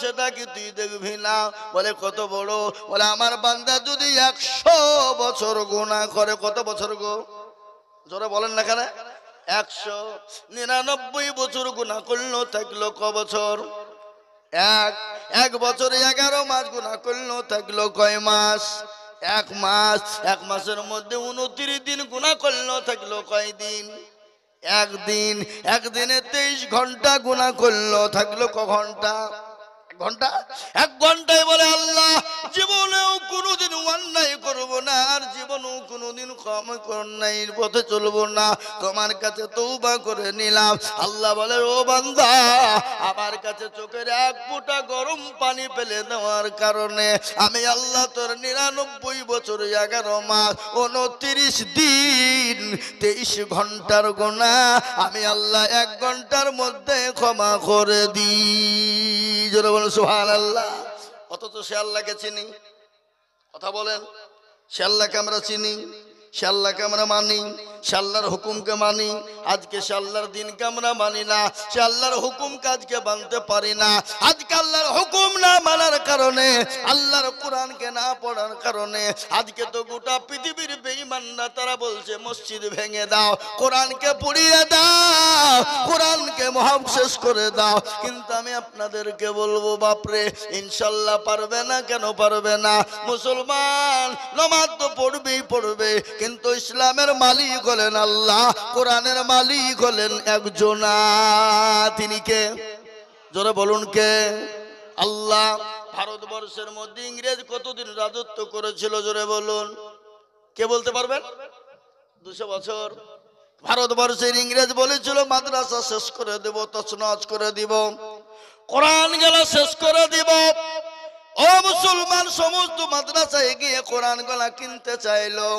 সেটা কি তুই দেখবি না? বলে কত বড়? বলে আমার বান্দা যদি 100 বছর গুনাহ করে। কত বছর গো? জোরে বলেন না কেন? 199 বছর গুনাহ করলো, থাকলো ক বছর? এক বছর 11 মাস গুনাহ করলো, থাকলো কয় মাস? 1 মাস। 1 মাসের মধ্যে 29 দিন গুনাহ করলো, থাকলো কয় দিন? 1 দিন। একদিনে 23 ঘন্টা গুনাহ করলো, থাকলো ক ঘন্টা? ঘন্টা। 1 ঘন্টায় বলে আল্লাহ জীবনেও কোনোদিন অন্যায় করব না, আর জীবনেও কোনোদিন অন্যায়ের পথে চলবো না, তোমার কাছে তওবা করে নিলাম। আল্লাহ বলে ও বান্দা, আমার কাছে চোখের 1 ফোঁটা গরম পানি ফেলে দেওয়ার কারণে আমি আল্লাহ তোর 99 বছর 11 মাস 29 দিন 23 ঘন্টার গুনাহ আমি আল্লাহ 1 ঘন্টার মধ্যে ক্ষমা করে দিই। জোরে বলেন সুবহানাল্লাহ। অথচ সে আল্লাহকে চিনি। কথা বলেন, সে আল্লাহকে আমরা চিনি, সে আল্লাহকে আমরা মানি, সে আল্লাহর হুকুমকে মানি। আজকে সে আল্লাহর দিনকে আমরা মানি না, সে আল্লাহর হুকুমকে আজকে মানতে পারি না। আজকে আল্লাহর হুকুম না মানার কারণে, আল্লাহর কোরআনকে না পড়ার কারণে আজকে তো গোটা পৃথিবীর বেঈমানরা তারা বলছে মসজিদ ভেঙে দাও, কোরআনকে পুড়িয়ে দাও, কোরআনকে মহাবশেষ করে দাও। কিন্তু আমি আপনাদেরকে বলবো বাপরে, ইনশাল্লাহ পারবে না। কেন পারবে না? মুসলমান নামাজ তো পড়বেই পড়বে, কিন্তু ইসলামের মালিক হলেন আল্লাহ, কোরআনের মালিক হলেন একজন। তিনি কে? জোরে বলুন কে? আল্লাহ। ভারতবর্ষের মধ্যে ইংরেজ কতদিন রাজত্ব করেছিল? জোরে বলুন। কে বলতে পারবেন? 200 বছর। ভারতবর্ষের ইংরেজ বলেছিল মাদ্রাসা শেষ করে দেব, তছনছ করে দিব, কোরআন গেলা শেষ করে দিব। ও মুসলমান, সমস্ত মাদ্রাসায় গিয়ে কোরআন গলা কিনতে চাইলো।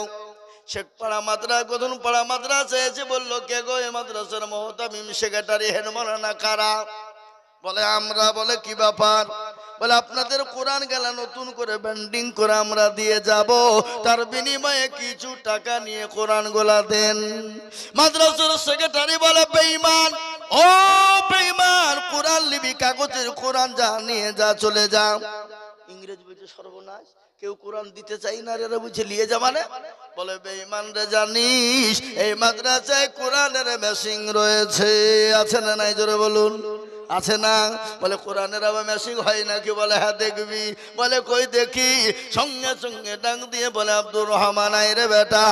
শেখপাড়া মাদ্রাসা, গধনপাড়া মাদ্রাসা এসে বললো কে গো এই মাদ্রাসার মহতামিম সেক্রেটারি হেড মাওলানা কারা? বলে আমরা। বলে কি ব্যাপার? বলে আপনাদের কোরআন গেলা নতুন করে ব্যান্ডিং করে আমরা দিয়ে যাব, তার বিনিময়ে কিছু টাকা নিয়ে কোরআন গোলা দেন। মাদ্রাসার সেক্রেটারি বলে বেঈমান, ও বেঈমান, কোরআন লিবি কাগজের কোরআন, যা নিয়ে যা, চলে যা। ইংরেজ বলছে সর্বনাশ, কেউ কোরআন দিতে চাই না রে, বুঝে নিয়ে যা মানে? বলে বেঈমান রে, জানিস এই মাদ্রাসায় কোরআনের মেশিন রয়েছে? আছে না নাই? জোরে বলুন। আছে না? বলে কোরআনের আবার মেশিন হয় নাকি? বলে হ্যাঁ দেখবি। বলে কই দেখি। সঙ্গে সঙ্গে ডাক দিয়ে বলে আব্দুর রহমান আই রে বেটা,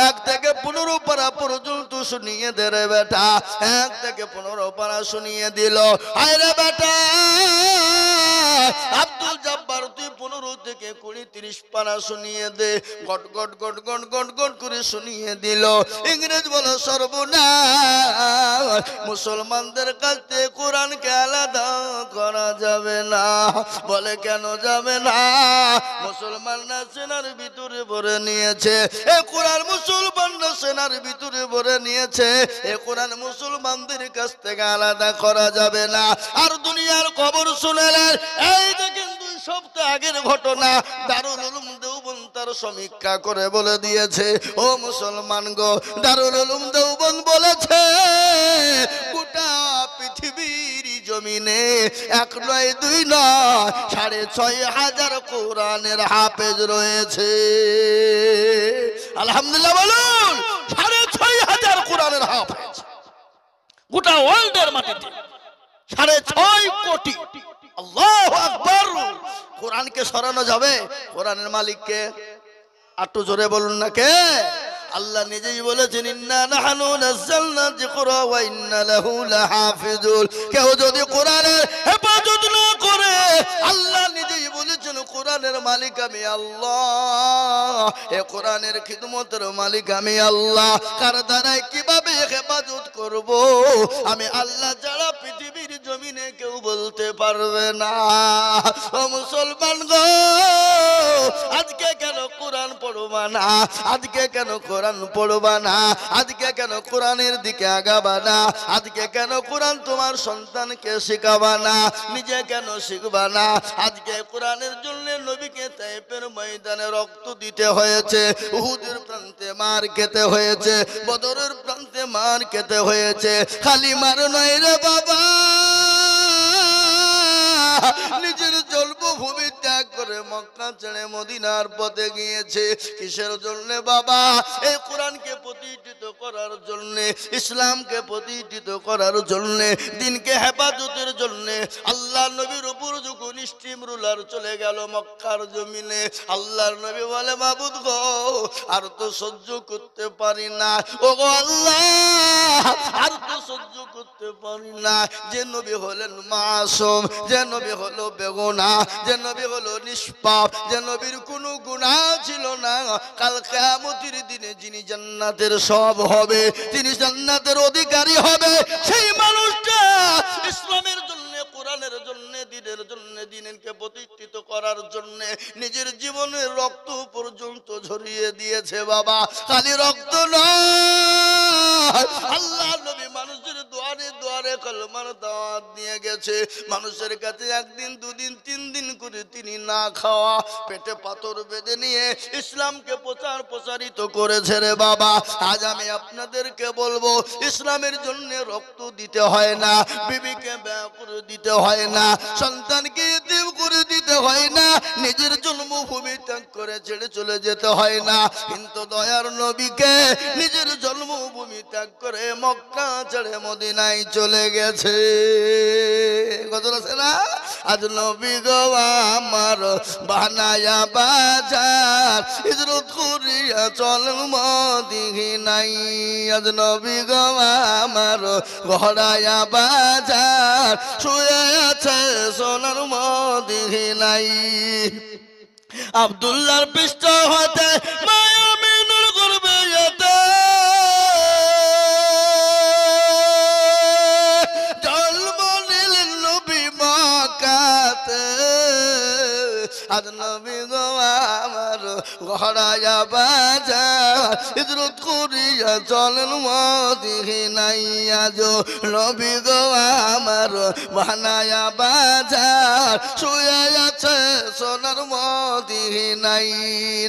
1 থেকে 15 পারা পর্যন্ত শুনিয়ে দে রে বেটা। 1 থেকে 15 পারা শুনিয়ে দিল। আই রে বেটা আব্দুল জব্বার, তুই 15 থেকে 20 30 পারা শুনিয়ে দে। গট গট গট গট গট গট করে শুনিয়ে দিল। ইংরেজ বলে সর্বনাশ, মুসলমানদের কাছে কোরআনকে আলাদা করা যাবে না। বলে কেন যাবে না? মুসলমানরা সেনার ভিতরে ভরে নিয়েছে এ কোরআন, মুসলমানরা সেনার ভিতরে ভরে নিয়েছে এ কোরআন, মুসলমানদের কাছ থেকে আলাদা করা যাবে না। আর দুনিয়ার খবর শুনেলেন, এই দেখেন 2 সপ্তাহ আগের ঘটনা, দারুল উলুম দেওবন্দ তার সমীক্ষা করে বলে দিয়েছে, ও মুসলমান গো, দারুল উলুম দেওবন্দ বলেছে গোটা পৃথিবীর জমিনে 1 নয় 2 নয় 6,500 কোরআনের হাফেজ রয়েছে। আলহামদুলিল্লাহ বলুন। 6,500 কোরআনের হাফেজ গোটা ওয়ার্ল্ডের মাটিতে, 6.5 কোটি। আল্লাহু আকবার। কোরআনকে সরানো যাবে? কোরআনের মালিককে একটু জোরে বলুন না কে? আল্লাহ নিজেই বলেছেন ইন্না নাহনু নাযালনা যিকরা ওয়া ইন্না লাহু লাহাফিজুন। কেউ যদি কোরআনের হেফাজত না করে, আল্লাহ নিজেই বলেছেন কোরআনের মালিক আমি আল্লাহ, এ কোরআনের খিদমতের মালিক আমি আল্লাহ। কার দ্বারাই কিভাবে হেফাজত করব আমি আল্লাহ ছাড়া পৃথিবীর জমিনে কেউ বলতে পারবে না। ও মুসলমান গো, আজকে কেন কোরআন পড়বা না? আজকে কেন কোরআন পড়বা না? আজকে কেন কোরআনের দিকে আগাবা না? আজকে কেন কোরআন তোমার সন্তানকে শেখাবা না? নিজে কেন শিখবা না? আজকে কোরআনের জন্য নবীকে তায়েফের ময়দানে রক্ত দিতে হয়েছে, উহুদের প্রান্তে মার খেতে হয়েছে, বদরের প্রান্তে মার খেতে হয়েছে। খালি মার নয় রে বাবা, নিজের জন্মভূমি ত্যাগ করে মক্কা ছেড়ে মদিনার পথে গিয়েছে। কিসের জন্য বাবা? এই কোরআনকে প্রতিষ্ঠিত করার জন্য, ইসলামকে প্রতিষ্ঠিত করার জন্য, দিনকে হেফাজতের জন্য। আল্লাহ নবীর উপর যখন স্টিম রুলার চলে গেল মক্কার জমিনে, আল্লাহর নবী বলে মাবুদ গো আর তো সহ্য করতে পারি না, ও গো আল্লাহ আর তো সহ্য করতে পারি না। যে নবী হলেন মাসুম, যে নবী হলো বেগুনাহ, যে নবী হলো নিষ্পাপ, যে নবীর কোনো গুনাহ ছিল না, কাল কিয়ামতের দিনে যিনি জান্নাতের সব হবে, তিনি জান্নাতের অধিকারী হবে, সেই মানুষটা ইসলামের জন্য, কোরআনের জন্য, দ্বীনের জন্য, দ্বীনকে প্রতিষ্ঠিত করার জন্য নিজের জীবনের রক্ত পর্যন্ত ঝরিয়ে দিয়েছে বাবা। খালি রক্ত নয়, আল্লাহ নবী মানুষের দুয়ারে দুয়ারে কলমার দাওয়াত দিয়ে গেছে। মানুষের কাছে একদিন দুদিন তিন দিন করে তিনি না খাওয়া পেটে পাথর বেঁধে নিয়ে ইসলামকে প্রচারিত করেছে রে বাবা। আজ আমি আপনাদেরকে বলবো, ইসলামের জন্য রক্ত দিতে হয় না, বিবিকে ব্যয় করে দিতে হয় না, সন্তানকে ইতিম করে দিতে হয় না, নিজের জন্মভূমি ত্যাগ করে ছেড়ে চলে যেতে হয় না। কিন্তু দয়ার নবীকে নিজের জন্মভূমি ত্যাগ করে মক্কা ছেড়ে মদিনায় চলে গেছে। কত আছে না? আজ নবী গো আমার বানায়া বাজার, হিজরত করিয়া চল মদিনায়। আজ নবী গো আমার ঘোড়ায়া বাজার, শুয়ে আছে সোনার মদিনায়। আব্দুল্লাহর পৃষ্ঠ হতে মায়া মিনুর করবে যেতে, জন্ম নিলেন নবী মক্কাতে। আজ নবী গো আমার ঘোড়ায়া বাজার, হিজরত করিয়া চলেন মদিনায়। আজ নবী গো আমার বানায়া বাজার, শুয়ে আছে সোনার মদিনায়।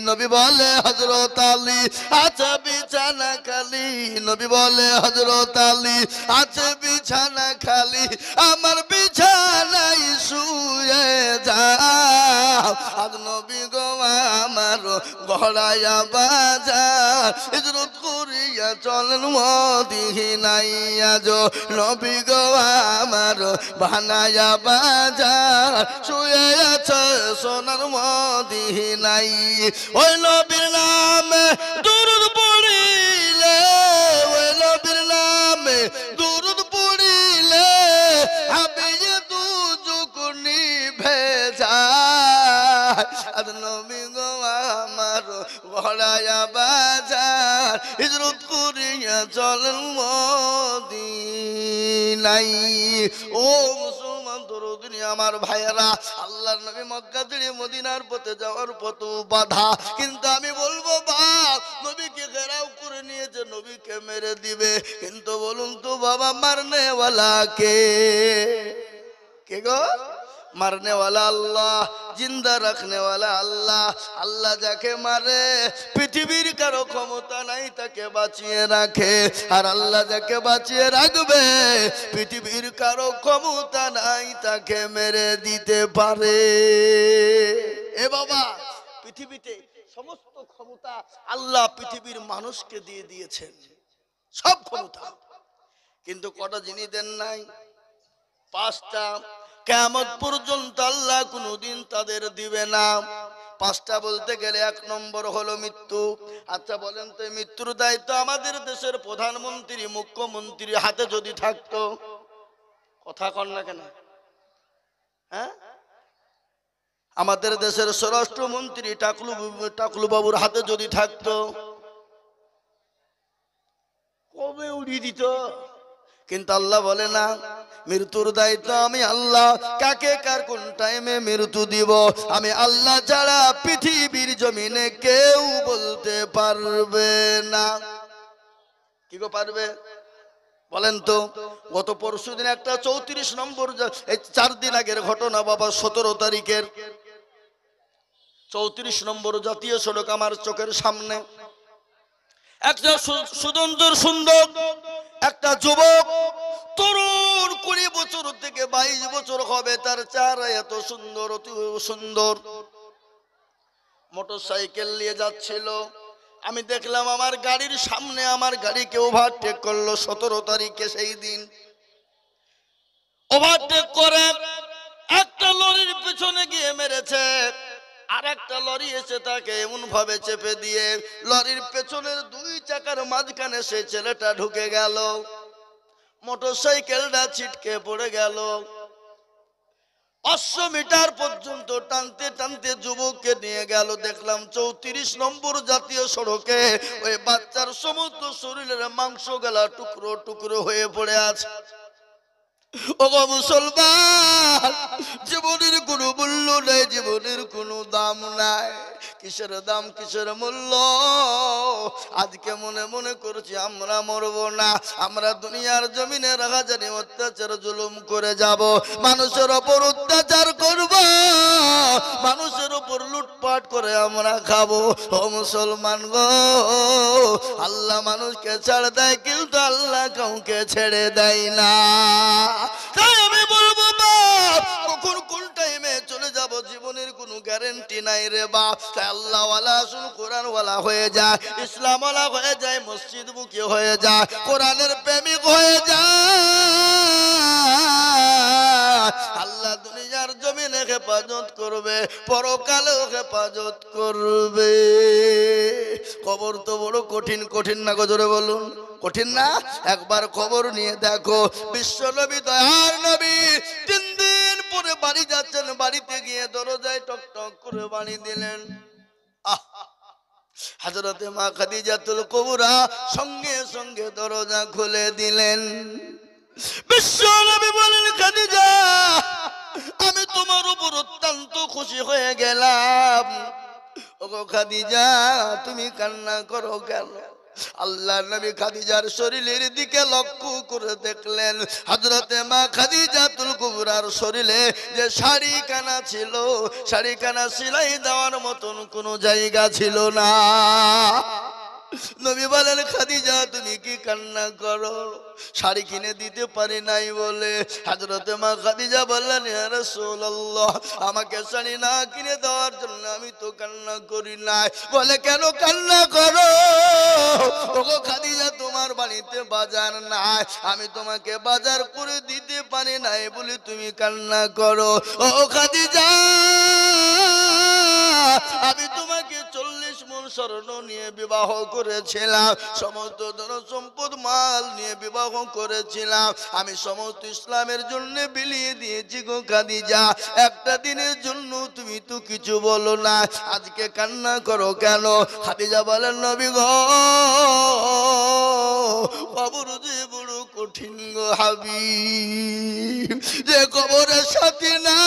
নবী বলে হযরত আলী আছে বিছানা খালি, নবী বলে হযরত আলী আছে বিছানা খালি, আমার বিছানায় শুয়ে যাও। আজ নবী গো আমার ঘোড়ায়া বাজার, হিজরত করিয়া চলেন মদিনায়। আজ নবী গো আমার বানায়া বাজার, শুয়ে আছে সোনার মদিনায়। ওই নবীর নামে দুরূদ পড়িলে, ওই নবীর নামে দুরূদ পড়িলে আমি দুচোখ নিভে যায়। আজ নবী গো আমার ঘোড়ায়া বাজার, হিজরত করিয়া চলেন মদিনায়। ও মুসলমান দরদি আমার ভাইয়েরা, আল্লাহর নবী মক্কা ছেড়ে মদিনার পথে যাওয়ার পথ বাধা। কিন্তু আমি বলবো বাপ, নবীকে ঘেরাও করে নিয়েছে, নবীকে মেরে দিবে। কিন্তু বলুন তো বাবা, মারনে ওয়ালা কে? কে গো? মারনে ওয়ালা আল্লাহ, জিন্দা রাখনে ওয়ালা আল্লাহ। আল্লাহ যাকে মারে পৃথিবীর কারো ক্ষমতা নাই তাকে বাঁচিয়ে রাখে, আর আল্লাহ যাকে বাঁচিয়ে রাখবে পৃথিবীর কারো ক্ষমতা নাই তাকে মেরে দিতে পারে। এ বাবা, পৃথিবীতে সমস্ত ক্ষমতা আল্লাহ পৃথিবীর মানুষকে দিয়ে দিয়েছেন, সব ক্ষমতা। কিন্তু কটা জিনিস দেন নাই? পাঁচটা। কিয়ামত পর্যন্ত আল্লাহ কোনদিন তাদের দিবে না। পাঁচটা বলতে গেলে এক নম্বর হলো মৃত্যু। আচ্ছা বলেন তো, মৃত্যুর দায়িত্ব আমাদের দেশের প্রধানমন্ত্রী মুখ্যমন্ত্রী হাতে যদি থাকতো, কথা কন না কেন? হ্যাঁ, আমাদের দেশের স্বরাষ্ট্রমন্ত্রী টাকলু বাবুর হাতে যদি থাকতো, কবে উড়িয়ে দিত। কিন্তু আল্লাহ বলে না, মৃত্যুর দায়িত্ব আমি আল্লাহ। কাকে কার কোন টাইমে মৃত্যু দিব আমি আল্লাহ ছাড়া পৃথিবীর জমিনে কেউ বলতে পারবে না। কি গো পারবে? বলেন তো। গত পরশুদিন একটা 34 নম্বর, এই 4 দিন আগের ঘটনা বাবা, 17 তারিখের 34 নম্বর জাতীয় সড়ক আমার চোখের সামনে একটা সুন্দর একটা যুবক তরুণ 20 বছর থেকে 22 বছর হবে, তার চেহারা এত সুন্দর, অতি সুন্দর। মোটরসাইকেল নিয়ে যাচ্ছিল, আমি দেখলাম আমার গাড়ির সামনে আমার গাড়িকে ওভারটেক করলো। 17 তারিখে সেই দিন ওভারটেক করে একটা লরির পিছনে গিয়ে মেরেছে, আর একটা লরি এসে তাকে এমন ভাবে চেপে দিয়ে লরির পেছনের 2 চাকার মাঝখানে সেই ছেলেটা ঢুকে গেল। মোটরসাইকেলটা ছিটকে পড়ে গেল। 500 মিটার পর্যন্ত টানতে টানতে যুবককে নিয়ে গেল। দেখলাম 34 নম্বর জাতীয় সড়কে ওই বাচ্চার সমস্ত শরীরের মাংস গলা টুকরো টুকরো হয়ে পড়ে আছে। ওগো মুসলমান, জীবনের কোনো মূল্য নাই, জীবনের কোনো দাম নাই। কিসের দাম, কিসের মূল্য? আজকে মনে মনে করছি আমরা মরবো না, আমরা দুনিয়ার জমিনে রাগাজানি অত্যাচার জুলুম করে যাব, মানুষের ওপর অত্যাচার করব, মানুষের উপর লুটপাট করে আমরা খাবো। ও মুসলমান গো, আল্লাহ মানুষকে ছেড়ে দেয়, কিন্তু আল্লাহ কাউকে ছেড়ে দেয় না। তাই আমি বলবো বাপ, কখন কোন টাইমে চলে যাব জীবনের কোনো গ্যারান্টি নাই রে বাপ। তাই আল্লাহ ওয়ালা শুন কোরআন ওয়ালা হয়ে যায়, ইসলাম ওয়ালা হয়ে যায়, মসজিদ মুখী হয়ে যায়, কোরআনের প্রেমিক হয়ে যায়। আল্লাহ দুনিয়ার জমিনে হেফাজত করবে, পরকালেও হেফাজত করবে। কবর তো বড় কঠিন, কঠিন না গো, জোরে বলুন, কঠিন না? একবার খবর নিয়ে দেখো, বিশ্ব নবী দয়ার নবী 3 দিন পরে বাড়ি যাচ্ছেন, বাড়িতে গিয়ে দরজায় টক টক করে বাড়ি দিলেন। হযরতে মা খাদিজাতুল কুবরা সঙ্গে সঙ্গে দরজা খুলে দিলেন। বিশ্ব নবী বলেন, খাদিজা, আমি তোমার উপর অত্যন্ত খুশি হয়ে গেলাম। ওগো খাদিজা, তুমি কান্না করো কেন? আল্লাহর নবী খাদিজার শরীরের দিকে লক্ষ্য করে দেখলেন, হযরতে মা খাদিজাতুল কুবরার শরীরে যে শাড়িখানা ছিল, শাড়িখানা সেলাই দেওয়ার মতন কোনো জায়গা ছিল না। নবী বলেন, খাদিজা তুমি কি কান্না করো? শাড়ি কিনে দিতে পারি নাই বলে। হযরতে মা খাদিজা বললেন, ইয়া রাসূলুল্লাহ, আমাকে শাড়ি না কিনে দেওয়ার জন্য আমি তো কান্না করি নাই। বলে, কেন কান্না করো? ওগো খাদিজা, তোমার বাড়িতে বাজার নাই, আমি তোমাকে বাজার করে দিতে পারি নাই বলে তুমি কান্না করো। ও খাদিজা, আমি তোমাকে 40 মণ স্বর্ণ নিয়ে বিবাহ করেছিলাম, সমস্ত ধন সম্পদ মাল নিয়ে বিবাহ করেছিলাম, আমি সমস্ত ইসলামের জন্য বিলিয়ে দিয়েছি গো খাদিজা। একটা দিনের জন্য তুমি তো কিছু বলো না, আজকে কান্না করো কেন? খাদিজা বলেন, নবী গো, কবর যে বড় কঠিন গো হাবিব, যে কবরের সাথে না,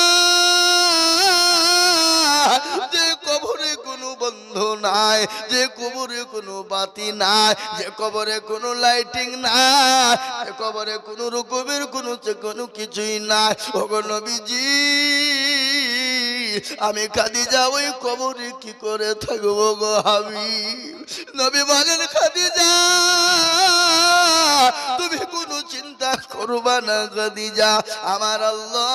যে কবরে কোনো বন্ধু নাই, যে কবরে কোনো বাতি নাই, যে কবরে কোনো লাইটিং নাই, যে কবরে কোনো রকমের কোনো কিছুই নাই। ওগো নবীজি, আমি খাদিজা ওই কবরে কি করে থাকবো গো হাবিব? নবী বলেন, খাদিজা তুমি কোনো চিন্তা করবা না খাদিজা, আমার আল্লাহ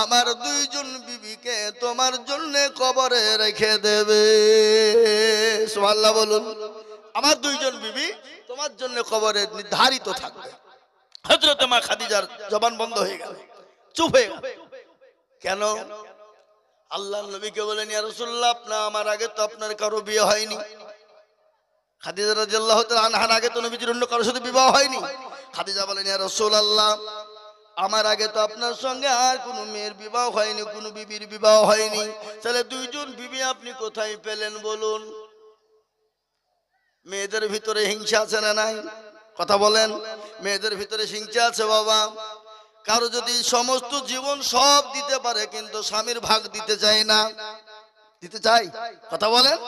আমার 2 জন বিবিকে তোমার জন্য কবরে রেখে দেবে। সুবহানাল্লাহ বলুন। আমার 2 জন বিবি তোমার জন্য কবরে নির্ধারিত থাকবে। হযরতে মা খাদিজার জবান বন্ধ হয়ে গেল, চুপ হয়ে গেল। কেন? আল্লাহর নবীকে বলেন, ইয়া রাসূলুল্লাহ, আমার আগে তো আপনার কারো বিয়ে হয়নি। খাদিজা রাদিয়াল্লাহু তাআলা আনহার আগে তো নবীজির অন্য কারোর সাথে বিবাহ হয়নি। খাদিজা বলেন, ইয়া রাসূলুল্লাহ, আমার আগে তো আপনার সঙ্গে আর কোনো মেয়ের বিবাহ হয়নি, কোনো বিবির বিবাহ হয়নি, তাহলে 2 জন বিবি আপনি কোথায় পেলেন বলুন? মেয়েদের ভিতরে হিংসা আছে না নাই? কথা বলেন। মেয়েদের ভিতরে হিংসা আছে বাবা। কারো যদি সমস্ত জীবন সব দিতে পারে, কিন্তু স্বামীর ভাগ দিতে চায় না। দিতে চাই? কথা বলেন।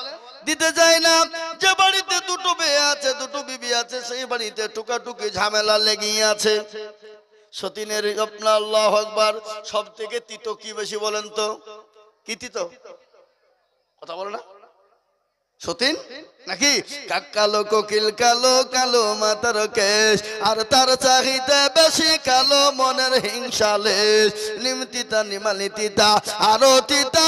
দিতে চায় না। যে বাড়িতে 2টো মেয়ে আছে, 2টো বিবি আছে, সেই বাড়িতে টুকাটুকি ঝামেলা লেগেই আছে। সতীনের আপনার আল্লাহু আকবার, সব থেকে তিতো কি বেশি বলেন তো? কি তিতো? কথা বলে না? সতীন নাকি? কালো কোকিল কালো কালো মাতার কেশ, আর তার চাহিদা বেশি কালো মনের হিংসালেশ। নিমতিতা নিমালি তিতা আরো তিতা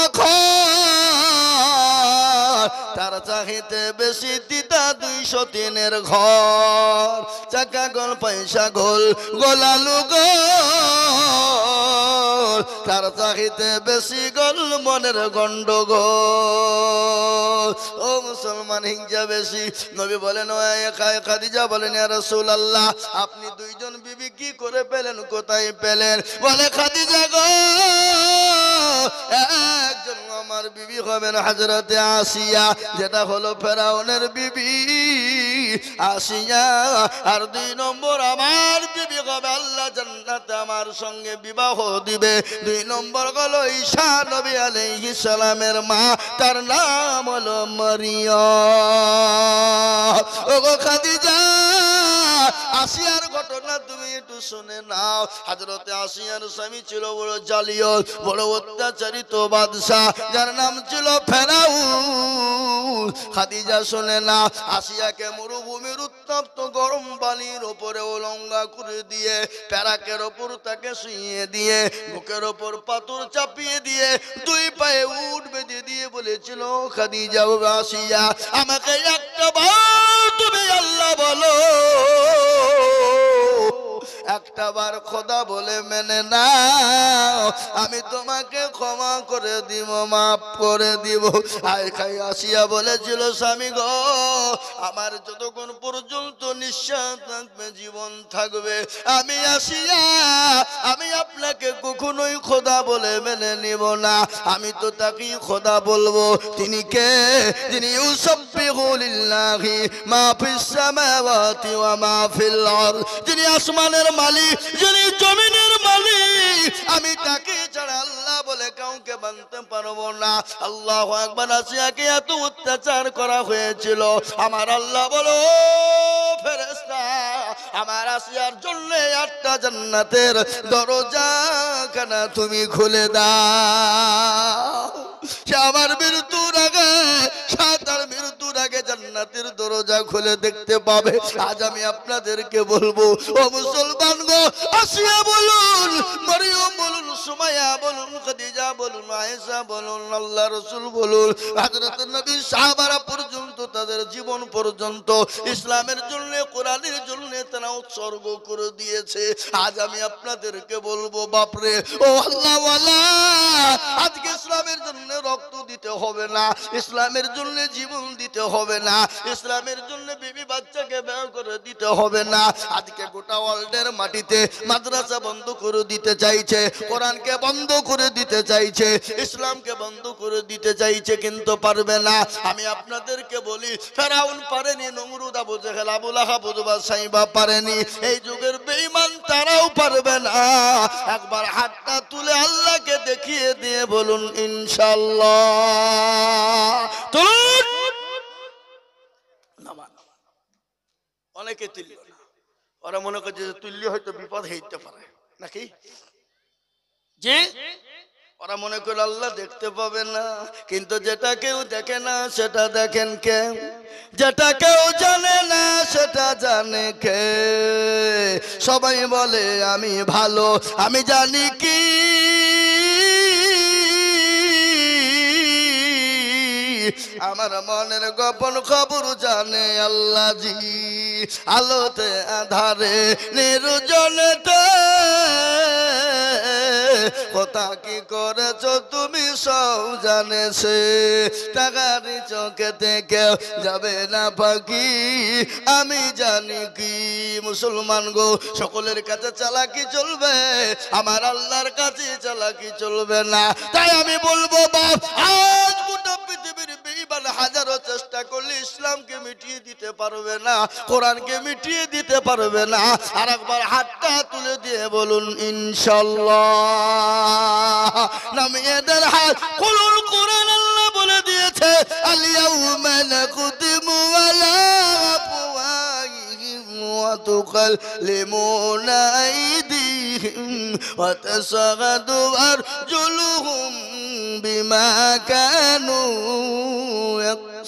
তার চাহিতে বেশি তিতা 203 ঘর। চাকা গোল পয়সা গোল গোলালু গোল, তার চাহিতে বেশি গোল মনের গন্ডগোল। ও মুসলমান হিংসা বেশি। নবী বলেন খাদিজা বলেন ইয়া রাসূলুল্লাহ আপনি 2 জন বিবি কি করে পেলেন, কোথায় পেলেন? বলে খাদিজা গো একজন আমার বিবি হবেন হযরতে আসিয়া, যেটা হলো ফেরাউনের বিবি আসিয়া। আর 2 নম্বর আমার বিবি হবে আল্লাহ জান্নাতে আমার সঙ্গে বিবাহ দিবে। 2 নম্বর হলো ঈসা নবী আলাইহিস সালামের মা, তার নাম হলো মারিয়াম। ওগো খাদিজা আসিয়ার ঘটনা তুমি একটু শুনে নাও। হযরতে আসিয়ার স্বামী ছিল বড় জালিয়াত, বড় অত্যাচারিত বাদশা, যার নাম ছিল ফেরাউন। খাদিজা শুনে না, আসিয়াকে মরুভূমির উত্তপ্ত গরম পানির উপরে উলঙ্গা করে দিয়ে, প্যারাকের ওপর তাকে শুইয়ে দিয়ে, বুকের ওপর পাথর চাপিয়ে দিয়ে, 2 পায়ে উট বেঁধে দিয়ে বলেছিল খাদিজা ও আসিয়া আমাকে একটা বার তুমি আল্লাহ বলো, একটা বার খোদা বলে মেনে নাও, আমি তোমাকে ক্ষমা করে দিব, মাফ করে দিব। খাই আসিয়া বলেছিল স্বামী গো আমার যতক্ষণ পর্যন্ত নিঃশ্বাস থাকবে, জীবন থাকবে, আমি আসিয়া আমি আপনাকে কখনোই খোদা বলে মেনে নিব না। আমি তো তাকেই খোদা বলবো। তিনি কে? যিনি ইউসাব্বিহু লিল্লাহি মা ফিস সামাওয়াতি ওয়া মা ফিল আরদ, যিনি আসমানের মালিক, যিনি জমিনের মালিক। আমি তাকে ছাড়া আল্লাহ বলে কাউকে মানতে পারবো না। আল্লাহু আকবার। আসিয়াকে এত অত্যাচার করা হয়েছিল, আমার আল্লাহ বলো ফেরেশতা আমার আসিয়ার জন্য 8টা জান্নাতের দরজা খানা তুমি খুলে দাও। সে আমার মৃত্যুর আগে, সাতার মৃত্যুর আগে জান্নাতের দরজা খুলে দেখতে পাবে। আজ আমি আপনাদেরকে বলবো ও মুসলমান গো, আসিয়া বলুন, মরিয়ম বলুন, সুমাইয়া বলুন, খাদিজা বলুন, আয়েশা বলুন, আল্লাহ রাসূল বলুন, হযরত নবী সাহাবারা পর্যন্ত তাদের জীবন পর্যন্ত ইসলামের জন্য, কোরআনের জন্য তারা উৎসর্গ করে দিয়েছে। আজ আমি আপনাদেরকে বলবো বাপরে ও আল্লাহ ওয়ালা, আজকে ইসলামের জন্য রক্ত দিতে হবে না, ইসলামের জন্য জীবন দিতে হবে না, ইসলামের জন্য বিবি বাচ্চাকে ব্যয় করে দিতে হবে না। আজকে গোটা ওয়ার্ল্ডের মাটিতে মাদ্রাসা বন্ধ করে দিতে চাইছে, কোরআনকে বন্ধ করে দিতে চাইছে, ইসলামকে বন্ধ করে দিতে চাইছে, কিন্তু পারবে না। আমি আপনাদেরকে বলি ফেরাউন পারেনি, নমরুদ, আবু জেহেল, আবু লাহাব, উতবা, সাইবা পারেনি, এই যুগের বেঈমান তারাও পারবে না। একবার হাতটা তুলে আল্লাহকে দেখিয়ে দিয়ে বলুন ইনশাআল্লাহ। তুলুন। অনেকে তুলল না, ওরা মনে করছে যে তুললে হয়তো বিপদ হইতে পারে নাকি, যে ওরা মনে করে আল্লাহ দেখতে পাবে না। কিন্তু যেটা কেউ দেখে না সেটা দেখেন কে? যেটা কেউ জানে না সেটা জানে কে? সবাই বলে আমি ভালো, আমি জানি কি আমার মনের গোপন খবর জানে আল্লাহ জি। আলোতে আধারে নির্জনেতে কথা কি করেছো তুমি সব জানেছে। টাকারি চোখে থেকে যাবে না পাখি, আমি জানি কি। মুসলমান গো, সকলের কাছে চালাকি চলবে, আমার আল্লাহর কাছে চালাকি চলবে না। তাই আমি বলবো বাপ, আজ গোটা পৃথিবীর বেঈমান হাজারো চেষ্টা করলে ইসলামকে মিটিয়ে দিতে পারবে না, কোরআনকে মিটিয়ে দিতে পারবে না। আর একবার হাতটা তুলে দিয়ে বলুন ইনশাআল্লাহ। নামিয়ে দেন হাত, কুলুল কোরআন আল্লাহ বলে দিয়েছে আল ইয়াউমা নাকুতিমু আলা আফওয়াহিহিম ওয়া তুকাল্লিমুনা আইদিহিম ওয়া তাশহাদু আরজুলুহুম বিমা কানু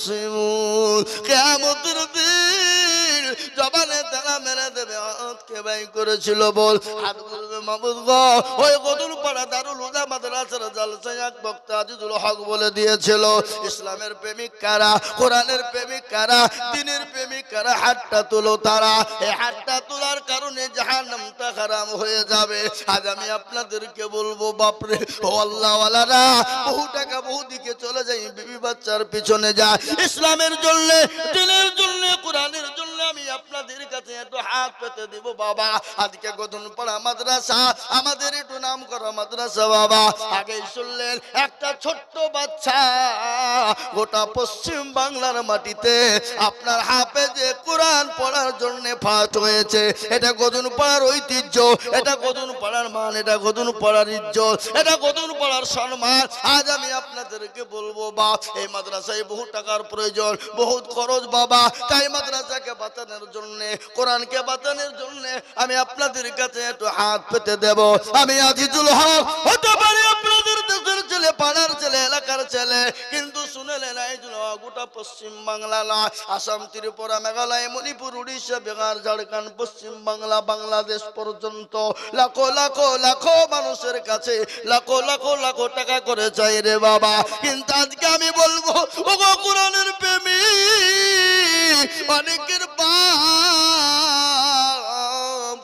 ইয়াখতাসিমুন কিয়ামতের দিন জবানে তারা মেরে দেবে হাতকে বাই করেছিল বল হাত বলবে মাবুদ গো ওই গদুরপাড়া দারুল হুদা মাদ্রাসার জালসায় এক বক্তা আজিজুল হক বলে দিয়েছিল ইসলামের প্রেমিক কারা কোরআনের প্রেমিক কারা দ্বীনের প্রেমিক কারা হাতটা তুলো তারা এই হাতটা তোলার কারণে জাহান্নামটা হারাম হয়ে যাবে আজ আমি আপনাদেরকে বলবো বাপরে ও আল্লাহ ওয়ালারা বহু টাকা বহু দিকে চলে যায় বিবি বাচ্চার পিছনে যায় ইসলামের জন্য দ্বীনের জন্য কোরআনের জন্য আমি আপনাদের কাছে একটু হাত পেতে দিব বাবা আজকে গদনপাড়া মাদ্রাসা আমাদের একটু নাম করা মাদ্রাসা বাবা আগে শুনলেন একটা ছোট্ট বাচ্চা গোটা পশ্চিম বাংলার মাটিতে আপনার হাফেজে কোরআন পড়ার জন্য ফাঁস হয়েছে এটা গদনপাড়ার ঐতিহ্য এটা গদনপাড়ার মান এটা গদনপাড়ার ইজ্জত এটা গদনপাড়ার সম্মান আজ আমি আপনাদেরকে বলবো বাপ এই মাদ্রাসায় বহু টাকার প্রয়োজন বহুত খরচ বাবা তাই মাদ্রাসাকে বাঁচানোর জন্য কোরআনকে বাঁচানোর জন্য আমি আপনাদের কাছে একটু হাত পেতে দেব আমি আজিজুল হক হতে পারি আপনাদের দেশের ছেলে পাড়ার ছেলে এলাকার ছেলে কিন্তু শুনেলেন আজিজুল হক গোটা পশ্চিম বাংলা নয় আসাম ত্রিপুরা মেঘালয় মণিপুর উড়িষ্যা বিহার ঝাড়খণ্ড পশ্চিম বাংলা বাংলাদেশ পর্যন্ত লাখো লাখো লাখো মানুষের কাছে লাখো লাখো লাখো টাকা করে চাই রে বাবা কিন্তু আজকে আমি বলবো ও কোরআনের প্রেমিক অনেকের বাপ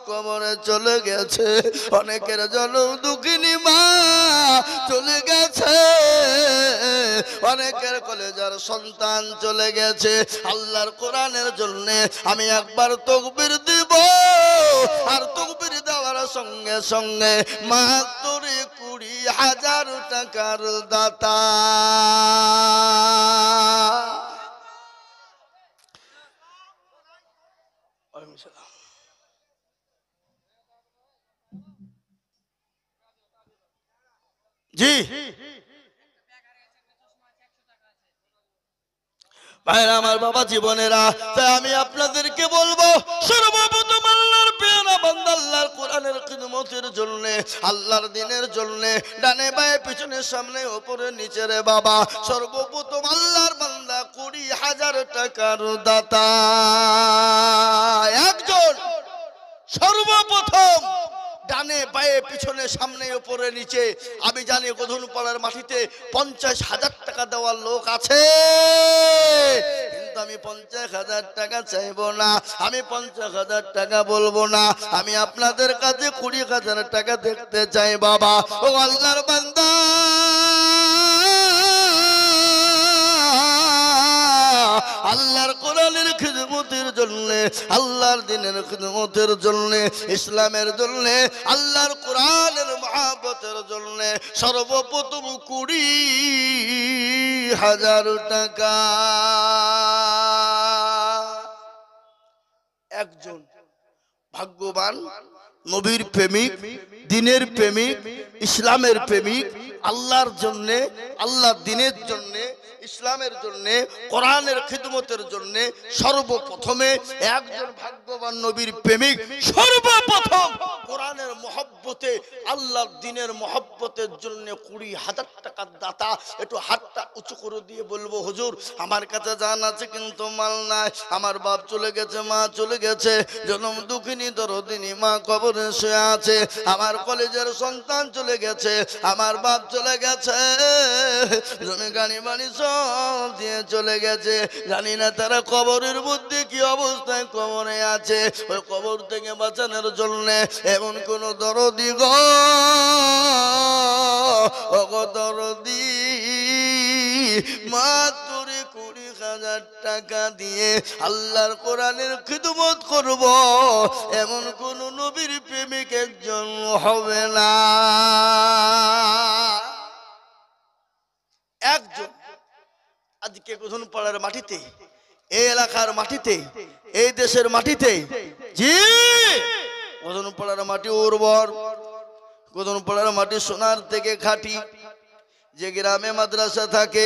কবরে চলে গেছে অনেকের জনম দুঃখিনী মা চলে গেছে অনেকের কলেজার সন্তান চলে গেছে আল্লাহর কোরআনের জন্য আমি একবার তাকবীর দিব আর তাকবীর দেওয়ার সঙ্গে সঙ্গে মাত্র 20,000 টাকার দাতা জি ভাইরা আমার বাবা জীবনেরা তাই আমি আপনাদেরকে বলবো সর্বপ্রথম আল্লাহর পেয়ারা বান্দা আল্লাহর কোরআনের খিদমতের জন্য আল্লাহর দ্বীনের জন্য ডানে বায়ে পিছনে সামনে উপরে নিচে রে বাবা সর্বপ্রথম আল্লাহর বান্দা 20,000 টাকার দাতা একজন সর্বপ্রথম ডানে বায়ে পিছনে সামনে উপরে নিচে আমি জানি গধনপাড়ার মাটিতে 50,000 টাকা দেওয়ার লোক আছে কিন্তু আমি 50,000 টাকা চাইবো না আমি 50,000 টাকা বলবো না আমি আপনাদের কাছে 20,000 টাকা দেখতে চাই বাবা ও আল্লাহর বান্দা আল্লাহর কোরআনের খিদমতের জন্য আল্লাহর দ্বীনের খিদমতের জন্য ইসলামের জন্য আল্লাহর কোরআনের মহব্বতের জন্য সর্বপ্রথম 20,000 টাকা একজন ভাগ্যবান নবীর প্রেমিক দ্বীনের প্রেমিক ইসলামের প্রেমিক আল্লাহর জন্য আল্লাহর দ্বীনের জন্য ইসলামের জন্য কোরআনের খিদমতের জন্য সর্বপ্রথমে একজন ভাগ্যবান নবীর প্রেমিক সর্বপ্রথম কোরআনের মহব্বতে আল্লাহর দ্বীনের মহব্বতের জন্য 20,000 টাকার দাতা একটু হাতটা উঁচু করে দিয়ে বলবো হুজুর আমার কাছে জান আছে কিন্তু মাল নাই আমার বাপ চলে গেছে মা চলে গেছে জনম দুঃখিনী দরদিনী মা কবরে শুয়ে আছে আমার কলেজের সন্তান চলে গেছে আমার বাপ চলে গেছে জমি গাড়ি বাড়ি সব দিয়ে চলে গেছে জানি না তারা কবরের মধ্যে কি অবস্থায় কবরে আছে ওই কবর থেকে বাঁচানোর জন্য এমন কোন দরদি গো দরদি মাত্র 20,000 টাকা দিয়ে আল্লাহর কোরআনের খিদমত করব এমন কোন নবীর প্রেমিক একজন হবে না একজন আজকে গধনপাড়ার মাটিতে এই এলাকার মাটিতে এই দেশের মাটিতে জি গধনপাড়ার মাটি উর্বর গধনপাড়ার মাটি সোনার থেকে খাঁটি যে গ্রামে মাদ্রাসা থাকে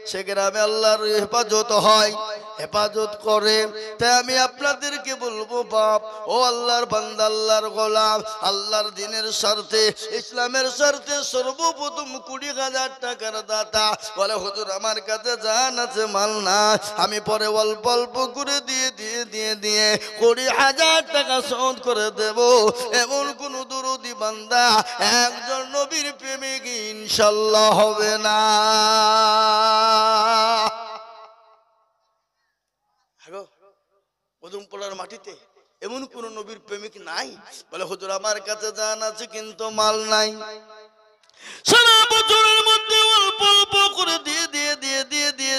সে গ্রামে আল্লাহর হেফাজত হয় হেফাজত করে। তাই আমি আপনাদেরকে বলবো বাপ ও আল্লাহর বান্দা, আল্লাহর গোলাম, আল্লাহর দিনের স্বার্থে, ইসলামের স্বার্থে সর্বপ্রথম 20,000 টাকার দাতা বলে হুজুর আমার কাছে জান আছে মাল না, আমি পরে অল্প অল্প করে দিয়ে 20,000 টাকা শোধ করে দেব। এমন কোন দরদি বান্দা একজন নবীর প্রেমিক ইনশাআল্লাহ হবে না। পদমপাড়ার মাটিতে এমন কোন নবীর প্রেমিক নাই বলে হুজুর আমার কাছে জান আছে কিন্তু মাল নাই। সারা বছরের মধ্যে অল্প অল্প করে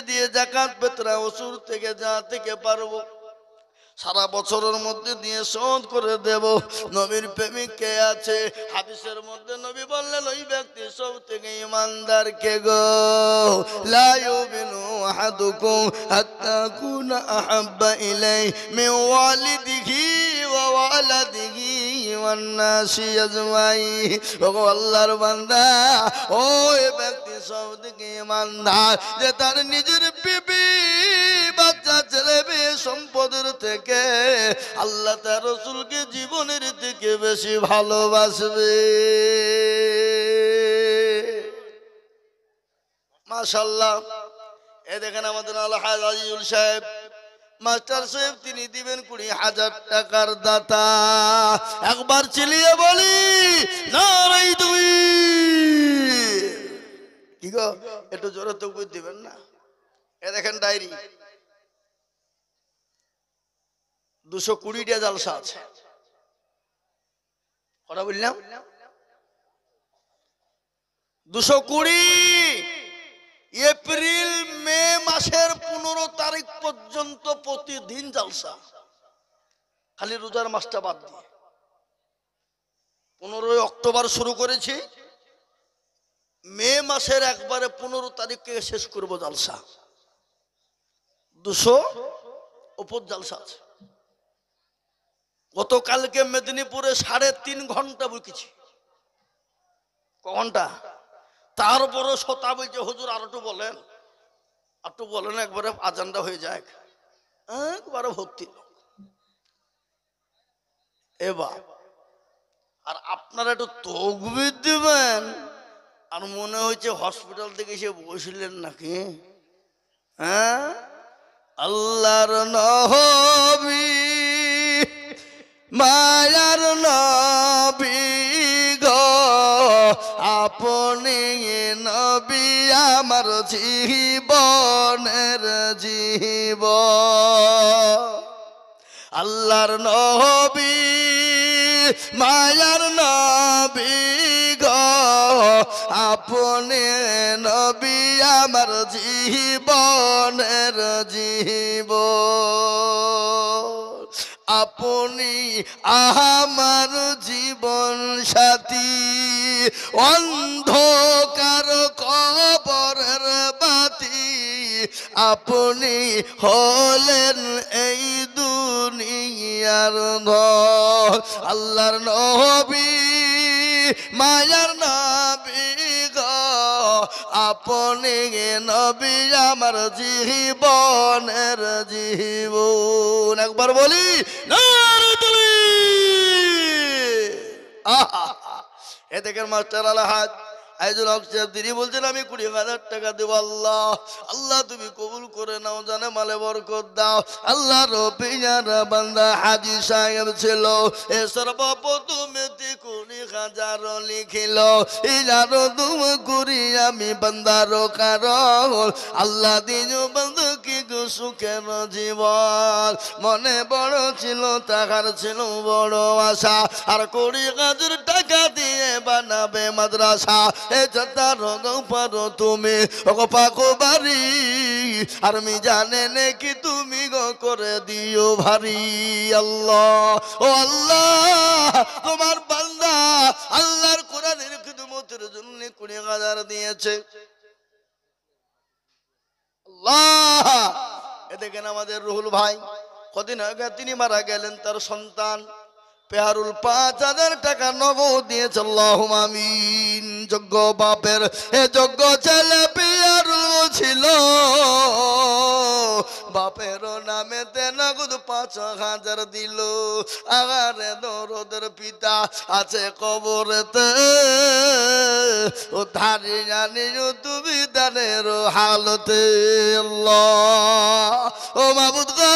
দিয়ে যাকাত ফিতরা ওসুর থেকে যা থেকে পারবো সারা বছরের মধ্যে দিয়ে শোধ করে দেব। নবীর প্রেমিক কে আছে? হাদিসের মধ্যে নবী বললেন ওই ব্যক্তি সব থেকে ইমানদার কে গো? লা ইউমিনু আহাদুকুম হাত্তা কুনা আহাব্বা ইলাইহি মিন ওয়ালিদিহি ওয়া ওয়ালাদিহি ওয়ান নাসি আজমাইন। ওগো আল্লাহর বান্দা, ওই ব্যক্তি সব থেকে ইমানদার যে তার নিজের বিবি বাচ্চা ছেলে মেয়ে সম্পদের থেকে আল্লাহ তার রাসূলকে জীবনের থেকে বেশি ভালোবাসবে। মাশাআল্লাহ। এই দেখেন আমাদের আলহাজ আজিজুল সাহেব মাস্টার সাহেব, তিনি দিবেন 20,000 টাকার দাতা। একবার চিলিয়ে বলি নারাই তাকবীর। কি গো একটু জোরে তাকবীর দিবেন না? এ দেখেন ডায়েরি 220টা জালসা আছে। কথা বললাম 220। এপ্রিল মে মাসের 15 তারিখ পর্যন্ত প্রতিদিন জালসা, খালি রোজার মাসটা বাদ দিয়ে। 15 অক্টোবর শুরু করেছি, মে মাসের একবারে 15 তারিখকে শেষ করব জালসা। 200 উপর জালসা আছে। গতকালকে মেদিনীপুরে 3.5 ঘন্টা বকেছি। ক ঘন্টা? তারপরও শতা বলছে হুজুর আর একটু বলেন, একবারে আজানটা হয়ে যায়। একবারে ভর্তি এবার। আর আপনারা একটু তাকবীর দিবেন। আর মনে হচ্ছে হসপিটাল থেকে এসে বসলেন নাকি। হ্যাঁ, আল্লাহর নবী মায়ার নবী গো, আপনি নবী আমার জীবনের জীবন। আল্লাহর নবী মায়ার নবী গো, আপনি নবী আমার জীবনের জীবন। আপনি আমার জীবন সাথী, অন্ধকার কবরের বাতি। আপনি হলেন এই দুনিয়ার ধন। আল্লাহর নবী মায়ার নবী গো, আপনি নবী আমার জীবনের জীবন। একবার বলি নারে তাকবীর। এ দেখেন মাস্টার আলহাজ আইজুল হক সাহেব, তিনি বলছেন আমি 20,000 টাকা দেব। আল্লাহ তুমি কবুল করে নাও, জানে মালে বরকত দাও। আল্লাহ রবিয়ার বান্দা হাজী সাহেব ছিল, এ সর্বপ্রথমে 20,000 লিখিল। ইজার দুম করি আমি বান্দার কারণ, আল্লাহ দিন বন্ধু কি সুখের জীবন। মনে বড় ছিল, টাকার ছিল বড় আশা, আর 20,000 টাকা দিয়ে বানাবে মাদ্রাসা। এ যাতার পারো তুমি পাকো বাড়ি, আর আমি জানে নাকি তুমি গো করে দিও ভারী। আল্লাহ ও আল্লাহ, তোমার বান্দা আল্লাহর কোরআনের খিদমতের জন্য 20,000 দিয়েছে। আল্লাহ। এ দেখেন আমাদের রুহুল ভাই, কদিন আগে তিনি মারা গেলেন, তার সন্তান পেহারুল 5,000 টাকা নগদ দিয়েছে। আল্লাহুম্মা আমিন। যোগ্য বাপের এ যোগ্য ছেলে পিয়ার ছিল বাপের নামেতে নগদ 5,000 দিল আগারে দরদের পিতা আছে কবরেতে ও ধারি জানি তুমি দানের হালতে আল্লাহ ও মাবুদ গো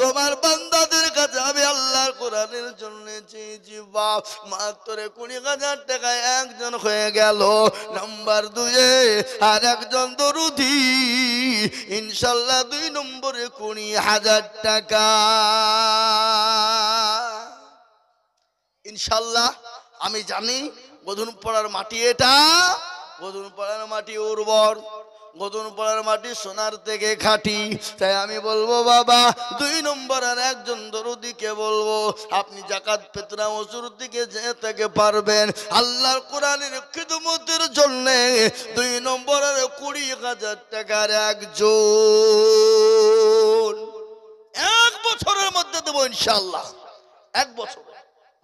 তোমার বান্দাদের কাছে আমি আল্লাহর কোরআনের জন্য চেয়েছি বাপ মাত্র 20,000 টাকায় একজন হয়ে গেল নাম্বার 2 আর একজন দরুদি ইনশাআল্লাহ 2 নম্বরে 20,000 টাকা ইনশাআল্লাহ আমি জানি গদুনপাড়ার মাটি এটা গদুনপাড়ার মাটি উর্বর গদুনপাড়ার মাটি সোনার থেকে খাঁটি তাই আমি বলবো বাবা 2 নম্বর আর একজন দরুদিকে বলবো আপনি যাকাত ফিতরা ওজুর দিকে যেতে পারবেন আল্লাহর কোরআনের খিদমতের জন্য 2 নম্বরের 20,000 টাকার একজন 1 বছরের মধ্যে দেবো ইনশাআল্লাহ 1 বছর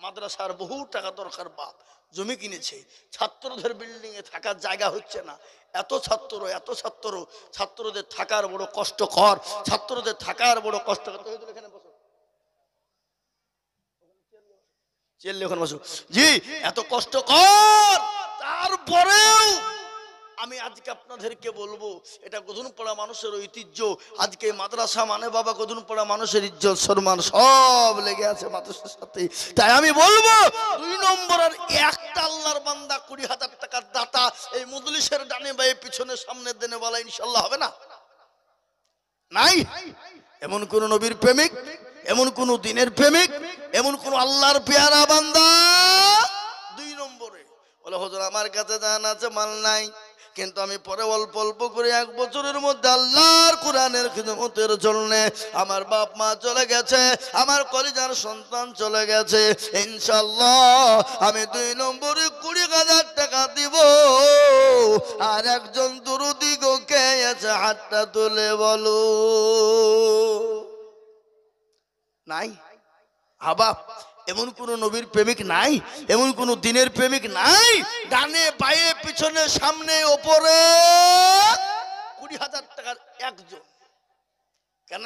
মাদ্রাসার বহু টাকা দরকার বাপ জমি কিনেছে ছাত্রদের বিল্ডিং এ থাকার জায়গা হচ্ছে না এত ছাত্রদের থাকার বড় কষ্টকর ছাত্রদের থাকার বড় কষ্টকর এখানে বসো চেল্লে ওখানে বসো জি এত কষ্টকর তারপরেও আমি আজকে আপনাদেরকে বলবো এটা গদুনপাড়া মানুষের ঐতিহ্য আজকে মাদ্রাসা মানে বাবা গদুনপাড়া মানুষের ইজ্জত সম্মান সব লেগে আছে মাদ্রাসার সাথে তাই আমি বলবো 2 নম্বরের একটা আল্লাহর বান্দা 20,000 টাকার দাতা এই মজলিসের ডানে বায়ে পিছনে সামনে দেনে বলা ইনশাআল্লাহ হবে না নাই এমন কোন নবীর প্রেমিক এমন কোন দিনের প্রেমিক এমন কোন আল্লাহর পেয়ারা বান্দা 2 নম্বরে বলে হুজুর আমার কাছে জান আছে মাল নাই কিন্তু আমি পরে অল্প অল্প করে 1 বছরের মধ্যে আল্লাহর কোরআনের খিদমতের জন্য আমার বাপ মা চলে গেছে আমার কলিজার সন্তান চলে গেছে ইনশাআল্লাহ আমি 2 নম্বরে 20,000 টাকা দিব আর একজন দরুদি গো কে আছে হাতটা তুলে বলো নাই বাপ এমন কোন নবীর প্রেমিক নাই এমন কোন দিনের প্রেমিক নাই ডানে বায়ে পিছনে সামনে উপরে 20,000 টাকার একজন কেন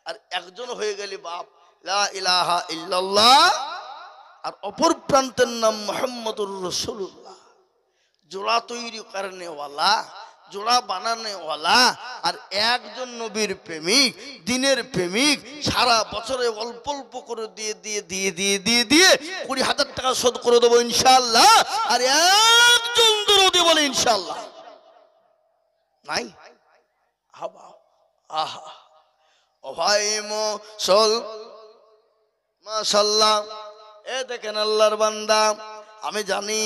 আর একজন হয়ে গেলি বাপ লা ইলাহা ইল্লাল্লাহ আর অপর প্রান্তের নাম মুহাম্মদুর রাসূলুল্লাহ জোড়া তৈরি করনে ওয়ালা জোড়া বানানে ওয়ালা আর একজন নবীর প্রেমিক দিনের প্রেমিক সারা বছরে অল্প অল্প করে দিয়ে 20,000 টাকা শোধ করে দেবো ইনশাআল্লাহ আর একজন দরুদি বলে ইনশাআল্লাহ নাই আহা ও ভাই মাশাআল্লাহ এ দেখেন আল্লাহর বান্দা আমি জানি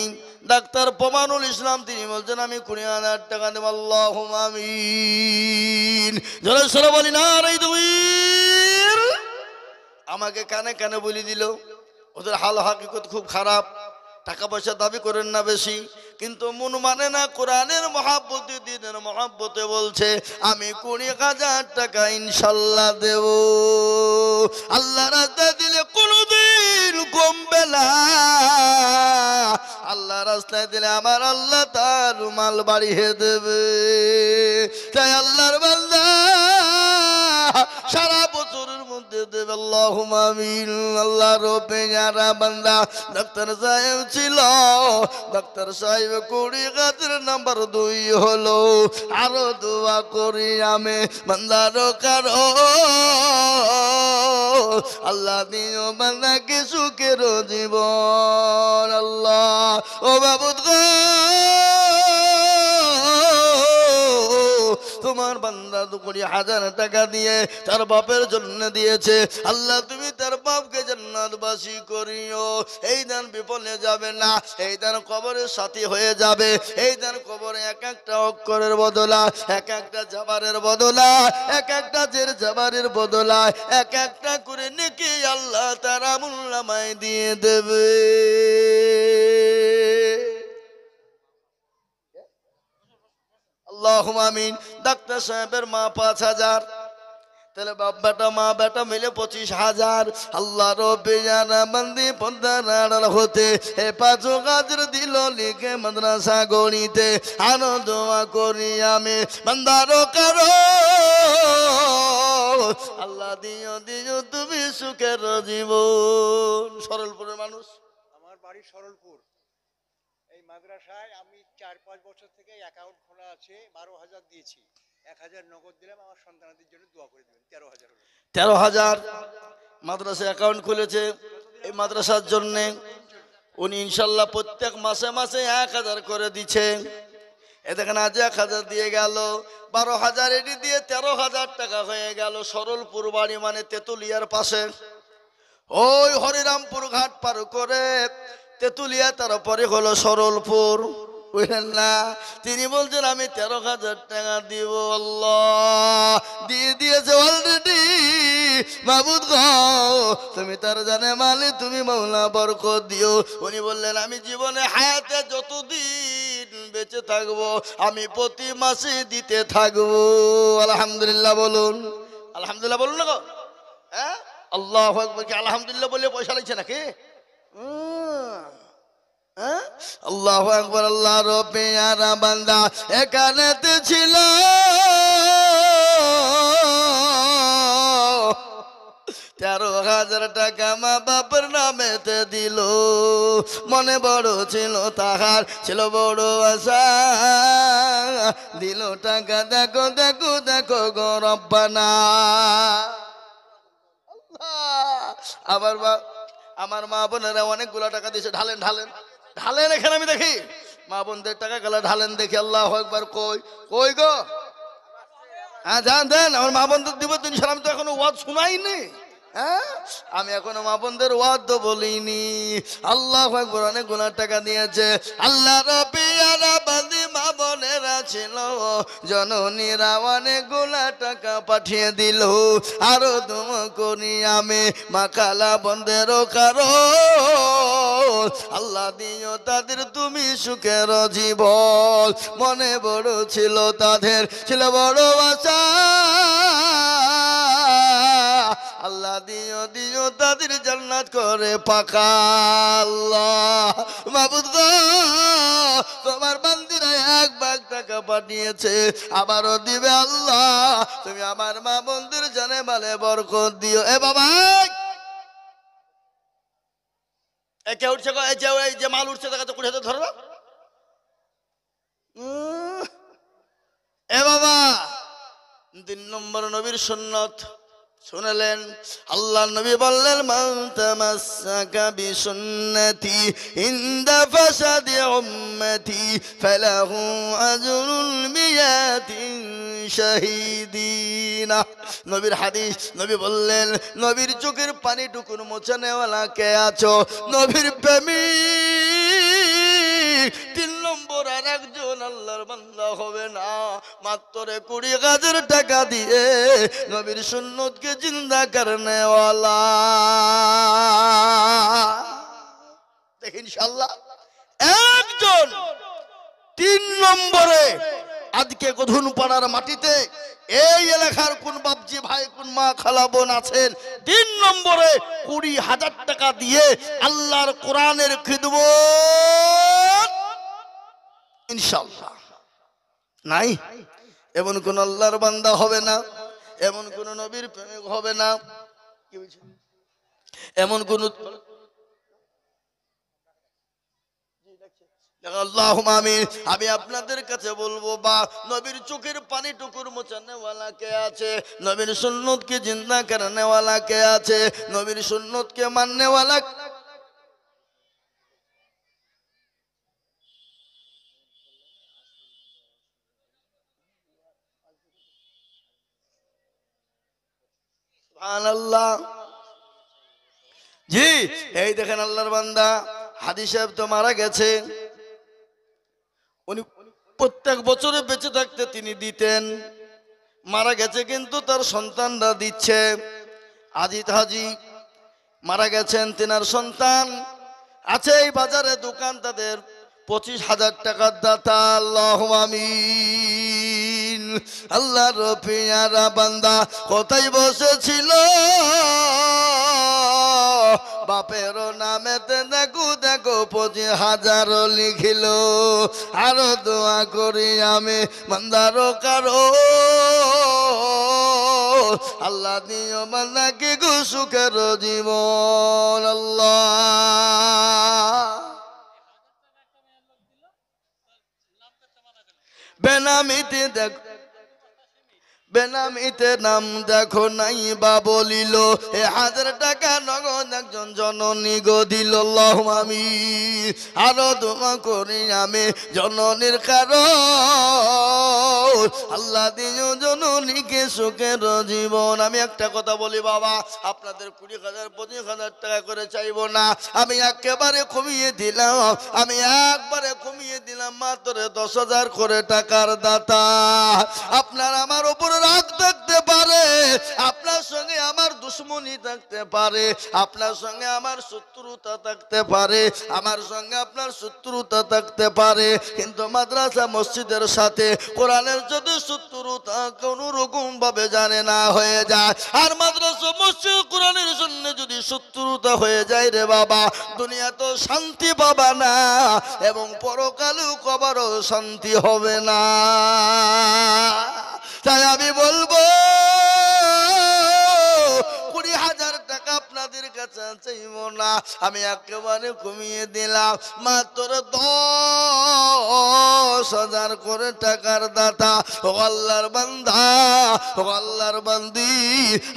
ডাক্তার প্রমানুল ইসলাম তিনি বলছেন আমি 20,000 টাকা দেব আল্লাহুম্মা আমিন জোরে সোরে বলি না রে দুইর আমাকে কানে কানে বলি দিল ওদের হাল হাকিকত খুব খারাপ টাকা পয়সা দাবি করেন না বেশি কিন্তু মন মানে না কোরআনের মহব্বতে দ্বীনের মহব্বতে বলছে আমি 20,000 টাকা ইনশাআল্লাহ দেব আল্লাহ রাস্তায় দিলে কোনদিন কমবে না আল্লাহ রাস্তায় দিলে আমার আল্লাহ তার মাল বাড়িয়ে দেবে তাই আল্লাহর বান্দা সারা বছরের মধ্যে দেবে আল্লাহুম্মা আমিন আল্লাহর পেয়ারা বান্দা ডাক্তার সাহেব ছিল ডাক্তার সাহেব 20,000 নাম্বার 2 হলো আরো দোয়া করি আমি বান্দার কারো আল্লাহ দিও বান্দাকে সুখের জীবন আল্লাহ ও বাবুদ গো তোমার বান্দা 20,000 টাকা দিয়ে তার বাপের জন্য দিয়েছে আল্লাহ তুমি তার বাপকে জান্নাতবাসী করিও এই দান বিফলে যাবে না এই দান কবরের সাথী হয়ে যাবে এই দান কবরে এক একটা অক্ষরের বদলা এক একটা জাবারের বদলা এক একটা জের জাবারের বদলা এক একটা করে নেকি আল্লাহ তার আমুলনামায় দিয়ে দেবে আল্লাহুম্মা আমিন ডাক্তার সাহেবের মা 5,000 তাহলে বাপ বেটা মা বেটা মিলে 25,000। আল্লাহ রব্বে জানা বন্দি পদ্মার আড়াল হতে এ 5 গাজর দিল লিখে মাদ্রাসা গড়িতে। আনো দোয়া করি আমি বান্দারো কারো, আল্লাহ দিও দিও তুমি সুখের জীবন। সরলপুরের মানুষ, আমার বাড়ি সরলপুর। এই মাদ্রাসায় আমি 4-5 বছর থেকে অ্যাকাউন্ট খোলা আছে, 12,000 দিয়েছি। 1,000 নগদ দিলাম, আমার সন্তানদের জন্য দোয়া করে দেবেন। 13,000 হলো। 13,000 মাদ্রাসা অ্যাকাউন্ট খুলেছে এই মাদ্রাসার জন্যে। উনি ইনশাল্লাহ প্রত্যেক মাসে মাসে 1,000 করে দিচ্ছে। এ দেখেন আজ 1,000 দিয়ে গেল, 12,000 এটি দিয়ে 13,000 টাকা হয়ে গেল। সরলপুর বাড়ি মানে তেতুলিয়ার পাশে, ওই হরিরামপুর ঘাট পার করে তেতুলিয়া, তারপরে হলো সরলপুর, বুঝলেন না? তিনি বলছেন আমি 13,000 টাকা দিব। আল্লাহ দিয়ে দিয়েছে অলরেডি। মাবুদ গো তুমি তার জানে মালিক, তুমি মাওলা বরকত দিও। উনি বললেন আমি জীবনে হায়াতে যতদিন বেঁচে থাকবো আমি প্রতি মাসে দিতে থাকবো। আলহামদুলিল্লাহ বলুন, আলহামদুলিল্লাহ বলুন না গো। হ্যাঁ, আল্লাহু আকবার। কি আলহামদুলিল্লাহ বলে পয়সা লাগছে নাকি? আল্লাহু আকবার। আল্লাহ রব্বে যারা বান্দা এখানেতে ছিল, 13,000 টাকা মা বাপের নামেতে দিল। মনে বড় ছিল তাহার, ছিল বড় আশা, দিল টাকা। দেখো দেখো দেখো গো রব্বানা। আবার আমার মা বোনেরা অনেকগুলো টাকা দিয়েছে। ঢালেন ঢালেন ঢালেন, এখানে আমি দেখি মা বোনদের টাকা গেলে ঢালেন দেখি। আল্লাহু আকবার। কই কই গো? হ্যাঁ যান দেন, আমার মা বোনদের দিব তো ইনশাআল্লাহ। আমি তো এখনো ওয়াজ শুনাইনি। হ্যাঁ, আমি এখনো মা বোনদের ওয়াজ তো বলিনি। আল্লাহু আকবার। অনেক গুনার টাকা দিয়েছে। আল্লাহ রব্বিয়ারা বান্দি মা বোনেরা ছিল জননীরা অনেক গুলা টাকা পাঠিয়ে দিল। আরো তুম করি আমি মা খালা বোনদেরও কারো, আল্লাহ দিও তাদের তুমি সুখের জীবন। মনে বড় ছিল তাদের, ছিল বড় আশা, আল্লাহ দিও দিও তাদের জান্নাত করে পাকা। আল্লাহ মাবুদ গো তোমার বান্দিরা 1 ভাগ টাকা পাঠিয়েছে, আবারও দিবে। আল্লাহ তুমি আমার মা বোনদের জানে মালে বরকত দিও। এ বাবা একে উঠছে, এই যে মাল উঠছে দেখা তো কুড়ি হাতে ধরো। এ বাবা 3 নম্বর নবীর সুন্নত শুনলেন। আল্লাহ নবী বললেন মান তামাসসাকা বিসুন্নতি ইনদা ফাসাদি উম্মতি ফালাহু আজরুল মিয়াতিন শাহীদিনা। নবীর হাদিস, নবী বললেন নবীর চোখের পানি টুকুর মোছানেওয়ালা কে আছো? নবীর প্রেমিক। 3 নম্বর আর একজন আল্লাহর বান্দা হবে না, মাত্র 20,000 টাকা দিয়ে নবীর সুন্নতকে জিন্দা করনে ওয়ালা। দেখেন ইনশাআল্লাহ একজন। 3 নম্বরে আজকে গধুনপাড়ার মাটিতে এই এলাকার কোন বাপজি ভাই কোন মা খালা বোন আছেন 3 নম্বরে 20,000 টাকা দিয়ে আল্লাহর কোরআনের খিদমত ইনশাআল্লাহ নাই? এমন কোন আল্লাহর বান্দা হবে না, এমন কোন নবীর প্রেমিক হবে না, কি বলছেন? এমন কোন আল্লাহুম্মা আমিন। আমি আপনাদের কাছে বলবো বা নবীর চোখের পানি টুকুর মোছানে ওয়ালা কে আছে? নবীর সুন্নতকে জিন্দা করনে ওয়ালা কে আছে? নবীর সুন্নতকে মাননে ওয়ালা। সুবহানাল্লাহ। জি এই দেখেন আল্লাহর বান্দা হাদি সাহেব তো মারা গেছে। উনি প্রত্যেক বছরে বেঁচে থাকতে তিনি দিতেন, মারা গেছে কিন্তু তার সন্তানরা দিচ্ছে। আজিত হাজি মারা গেছেন, তেনার সন্তান আছে এই বাজারে দোকান, তাদের 25,000 টাকার দাতা। আল্লাহুম্মা আমিন। আল্লাহর পিয়ারা বান্দা কোথায় বসেছিল বাপের নামেতে দেখো দেখো 25,000 লিখিল আরো দোয়া করি আমি বান্দারো কারো আল্লাহ দিও বান্দাকে গো সুখের জীবন আল্লাহ বেনামিতে দেখো বেনামিতে নাম দেখো নাই বা বলিল 1,000 টাকা নগদ একজন জননী গো দিল আল্লাহুম্মা আমিন আরো দোয়া করি আমি জননীর কারণ আল্লাহ দিও জননীকে সুখের জীবন আমি একটা কথা বলি বাবা আপনাদের 20,000 25,000 টাকা করে চাইবো না আমি একেবারে কমিয়ে দিলাম আমি একবারে কমিয়ে দিলাম মাত্র 10,000 করে টাকার দাতা আপনার আমার উপর রাগ থাকতে পারে আপনার সঙ্গে আমার দুশ্মনী থাকতে পারে আপনার সঙ্গে আমার শত্রুতা থাকতে পারে আমার সঙ্গে আপনার শত্রুতা থাকতে পারে কিন্তু মাদ্রাসা মসজিদের সাথে কোরআনের যদি শত্রুতা কোনো রকম ভাবে জানে না হয়ে যায় আর মাদ্রাসা মসজিদ কোরআনের জন্য যদি শত্রুতা হয়ে যায় রে বাবা দুনিয়া তো শান্তি পাবা না এবং পরকালেও কবারও শান্তি হবে না তাই আমি বলবো 20,000 টাকা আপনাদের কাছে চাইব না আমি একেবারে কমিয়ে দিলাম মাত্র 10,000 করে টাকার দাতা ও আল্লাহর বান্দা ও আল্লাহর বান্দি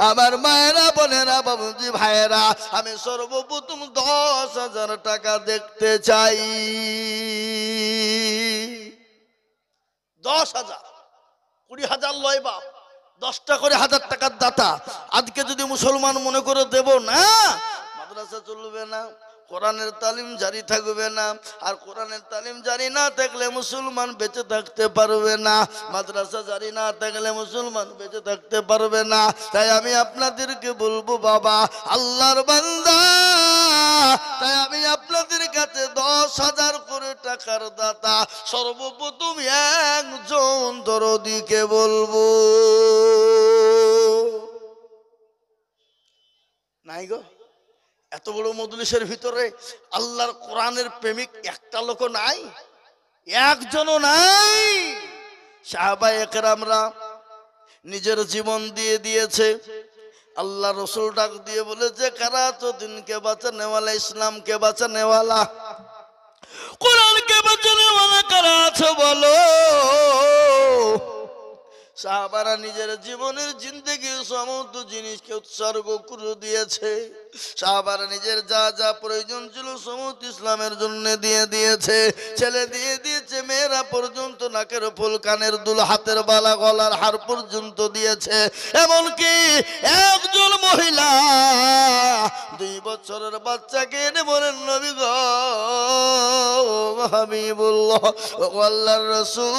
আমার মায়েরা বোনেরা বাবুজি ভাইয়েরা আমি সর্বপ্রথম 10,000 টাকা দেখতে চাই 10,000 20,000 লয় বাপ 10টা করে 1,000 টাকার দাতা আজকে যদি মুসলমান মনে করে দেব না মাদ্রাসা চলবে না কোরআনের তালিম জারি থাকবে না আর কোরআনের তালিম জারি না থাকলে মুসলমান বেঁচে থাকতে পারবে না মাদ্রাসা জারি না থাকলে মুসলমান বেঁচে থাকতে পারবে না তাই আমি আপনাদেরকে বলবো বাবা আল্লাহর বান্দা তাই আমি আপনাদের কাছে 10,000 করে টাকার দাতা সর্বপ্রথম একজন দরদিকে বলবো নাই গো এত বড় মজলিসের ভিতরে আল্লাহর কোরআনের প্রেমিক একটা লোক নাই একজনও নাই সাহাবায়ে কেরামরা নিজের জীবন দিয়ে দিয়েছে আল্লাহ রসুল ডাক দিয়ে বলেছে কারা তো দিনকে বাঁচানে ওয়ালা ইসলামকে বাঁচানে ওয়ালা কোরআনকে বাঁচানে ওয়ালা কারা আছে বলো সাহাবারা নিজের জীবনের জিন্দেগির সমস্ত জিনিসকে উৎসর্গ করে দিয়েছে সাহাবারা নিজের যা যা প্রয়োজন ছিল সমস্ত ইসলামের জন্য দিয়ে দিয়েছে ছেলে দিয়ে দিয়েছে মেয়েরা পর্যন্ত নাকের ফুল কানের দুল হাতের বালা গলার হার পর্যন্ত দিয়েছে এমনকি একজন মহিলা 2 বছরের বাচ্চাকে এনে বলেন নবী গো হাবিবুল্লাহ ও আল্লাহর রাসূল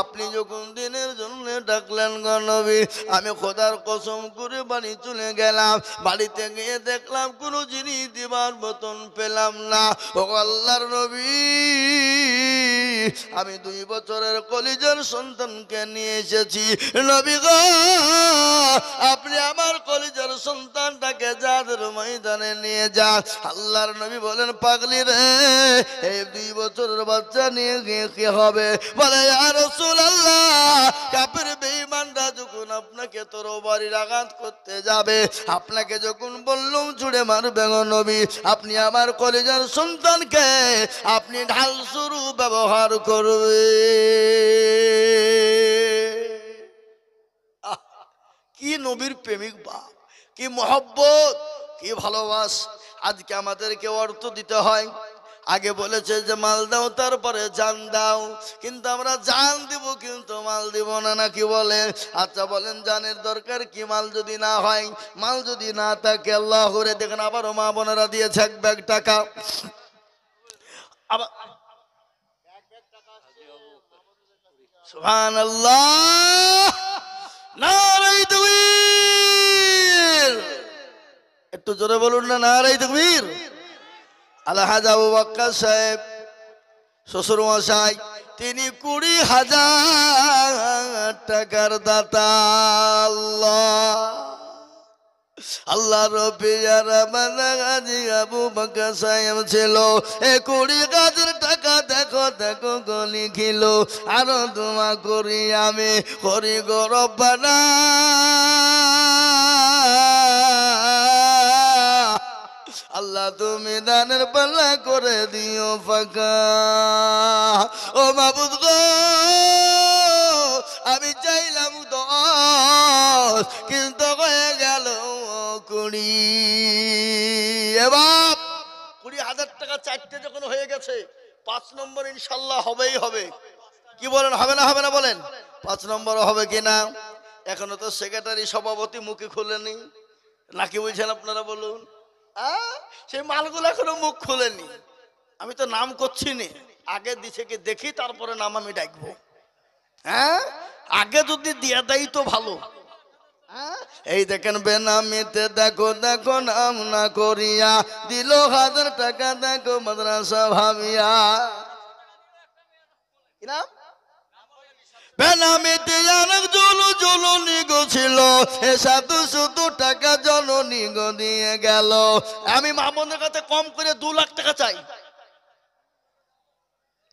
আপনি যখন দিনের জন্য ডাকলেন গো নবী আমি খোদার কসম করে বাড়ি চলে গেলাম বাড়িতে গিয়ে দেখলাম কোনো জিনিস দিবার মতন পেলাম না ও আল্লাহর নবী আমি 2 বছরের কলিজার সন্তানকে নিয়ে এসেছি নবী গো আপনি আমার কলিজার সন্তানটাকে জাদের ময়দানে নিয়ে যান আল্লাহর নবী বলেন পাগলি রে এই 2 বছরের বাচ্চা নিয়ে গিয়ে কি হবে বলে ইয়া রাসূলুল্লাহ কাফের বেঈমানরা যখন আপনাকে তরবারির আঘাত করতে যাবে আপনাকে যখন বললাম ছুড়ে মারবে গো নবী আপনি আমার কলিজার সন্তানকে আপনি ঢাল শুরু ব্যবহার করবে কি নবীর প্রেমিক বাপ কি মহব্বত কি ভালোবাস আজকে আমাদেরকে অর্থ দিতে হয় আগে বলেছে যে মাল দাও তারপরে জান দাও কিন্তু আমরা জান দিব কিন্তু মাল দিব না নাকি বলে আচ্ছা বলেন জানের দরকার কি মাল যদি না হয় মাল যদি না থাকে আল্লাহ করে দেখেন আবারও মা বোনেরা দিয়েছে 1 ব্যাগ টাকা আবার সুবহানাল্লাহ নারে তাকবীর একটু জোরে বলুন না নারে তাকবীর আলহাজ আবু বক্কর সাহেব শ্বশুর মশাই তিনি 20,000 টাকার দাতা। আল্লাহ আল্লাহ রবিয়ার গাজী আবু বকর সাহেব ছিল 20,000 টাকা দেখো দেখো গলি খিল আরো দোয়া করি আমি করি গো রব্বানা আল্লাহ তুমি দানের পাল্লা করে দিও ফাঁকা। ও মাবুদ গো আমি চাইলাম 10 কিন্তু হয়ে গেল 20। এবার 20,000 টাকা চারটে যখন হয়ে গেছে 5 নম্বর ইনশাল্লাহ হবেই হবে। কি বলেন, হবে না হবে না বলেন? 5 নম্বর হবে কিনা? এখনো তো সেক্রেটারি সভাপতি মুখে খুলেনি, নাকি বুঝছেন আপনারা বলুন? সেই মালগুলো এখনো মুখ খুলেনি। আমি তো নাম করছি নি, আগে দিছে কি দেখি তারপরে নাম আমি ডাকবো। হ্যাঁ, আগে যদি দিয়ে দেয় তো ভালো। এই দেখেন বেনামিতে দেখো দেখো নাম না করিয়া দিল 1000 টাকা দেখো মাদ্রাসা ভাবিয়া। কি নাম? বেনামিতে অনেক জননী গো ছিল, এ 700 টাকা জননী গো দিয়ে গেল। আমি মামুনের কাছে কম করে 2 লাখ টাকা চাই।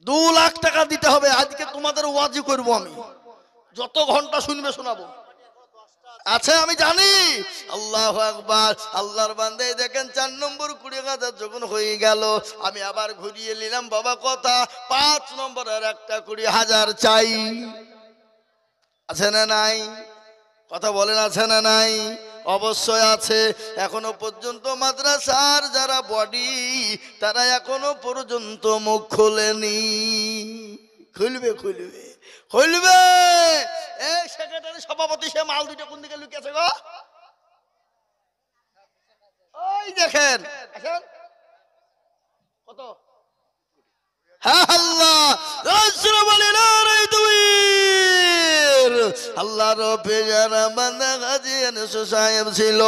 2 লাখ টাকা দিতে হবে। আজকে তোমাদের ওয়াজি করবো আমি, যত ঘন্টা শুনবে শোনাবো। আচ্ছা আমি জানি। আল্লাহু আকবার। আল্লাহর বান্দা দেখেন 4 নম্বর 20,000 যখন হয়ে গেল আমি আবার ঘুরিয়ে নিলাম বাবা কথা 5 নম্বরের একটা 20,000 চাই। আছে না নাই? কথা বলেন আছে না নাই? অবশ্যই আছে। এখনো পর্যন্ত মাদ্রাসার যারা বডি তারা এখনো পর্যন্ত মুখ খোলেনি। খুলবে খুলবে খুলবে। এই সেক্রেটারি সভাপতি সে মাল দুটো কোন দিকে লুকিয়েছে গো? ওই দেখেন কত। হ্যাঁ আল্লাহ আল্লাহ রবিয়ারা বান্দা গাজী আনিস সাহেব ছিল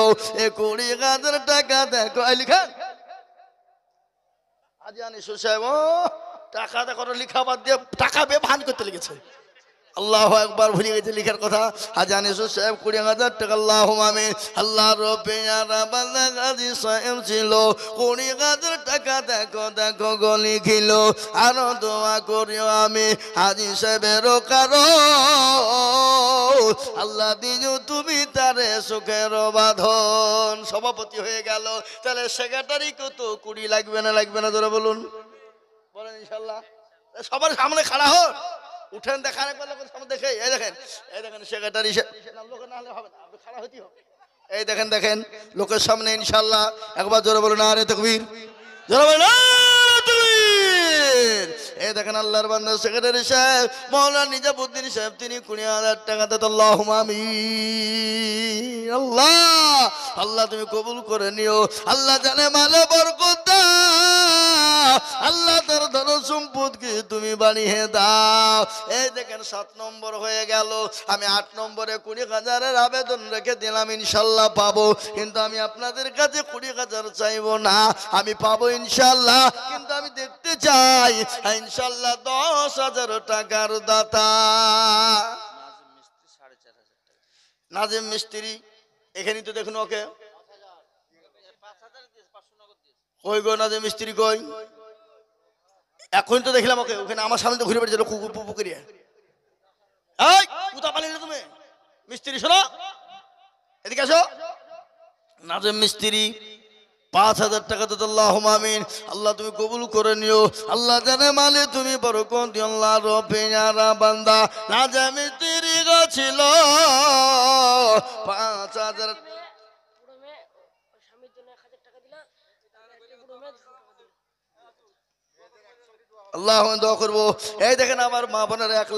20,000 টাকা দেখো লিখা হাজি আনিস সাহেব। ও টাকা দেখো লিখা বাদ দিয়ে টাকা বে ভান করতে লেগেছে। আল্লাহু আকবার, ভুলে গেছে লিখার কথা। হাজি আনিস সাহেব 20,000 টাকা। আল্লাহুম্মা আমিন। আল্লাহ রবিয়ারা বান্দা গাজী সাহেব ছিল 20,000 টাকা দেখো দেখো গলি খিল আরো দোয়া করিও আমি হাজি সাহেবের কারো আল্লাহ দিও তুমি তারে সুখের বাঁধন। সভাপতি হয়ে গেল, তাহলে সেক্রেটারি কত 20 লাগবে না লাগবে না ধরে বলুন? বলেন ইনশাল্লাহ। সবার সামনে খাড়া হোক, উঠেন দেখান একবার লোকের সামনে দেখে। এই দেখেন সেক্রেটারি লোকের না হলে হবে না, আপনি খাড়া হইতেই হবে। এই দেখেন দেখেন লোকের সামনে ইনশাল্লাহ একবার জোরে বলুন আরে তাকবীর, জোরে বলুন নারে তাকবীর। এই দেখেন আল্লাহর বান্দা সেক্রেটারি সাহেব মাওলানা নিজামুদ্দিন সাহেব তিনি 20,000 টাকা দেন। আল্লাহুম্মা আমিন। আল্লাহ আল্লাহ তুমি কবুল করে নিও। আল্লাহ জানে মালে বরকত দাও। আল্লাহ তার ধন সম্পদকে তুমি বাড়িয়ে দাও। এই দেখেন 7 নম্বর হয়ে গেল। আমি 8 নম্বরে 20,000 আবেদন রেখে দিলাম, ইনশাল্লাহ পাবো। কিন্তু আমি আপনাদের কাছে 20,000 চাইবো না, আমি পাবো ইনশাল্লাহ। কিন্তু আমি দেখতে চাই ইনশাল্লাহ 10,000 টাকার দাতা নাজিম মিস্ত্রি। এখানেই তো দেখুন ওকে কই গো নাজিম মিস্ত্রি কই? এখন তো দেখলাম ওকে ওখানে আমার সামনে তো ঘুরে বেড়েছিল কুকুর পুপু করিয়া। এই কুতা পালিলে তুমি মিস্ত্রি, শোনো এদিকে আসো। নাজিম মিস্ত্রি 5,000 টাকা তো। আল্লাহুম্মা আমিন। আল্লাহ তুমি কবুল করে নিও। আল্লাহ জানে মালে তুমি বরকত দিও। আল্লাহ রবিয়ারা বান্দা নাজিম মিস্ত্রি ছিল 5,000 আল্লাহ দোয়া করবো। এই দেখেন আমার মা বোনের 1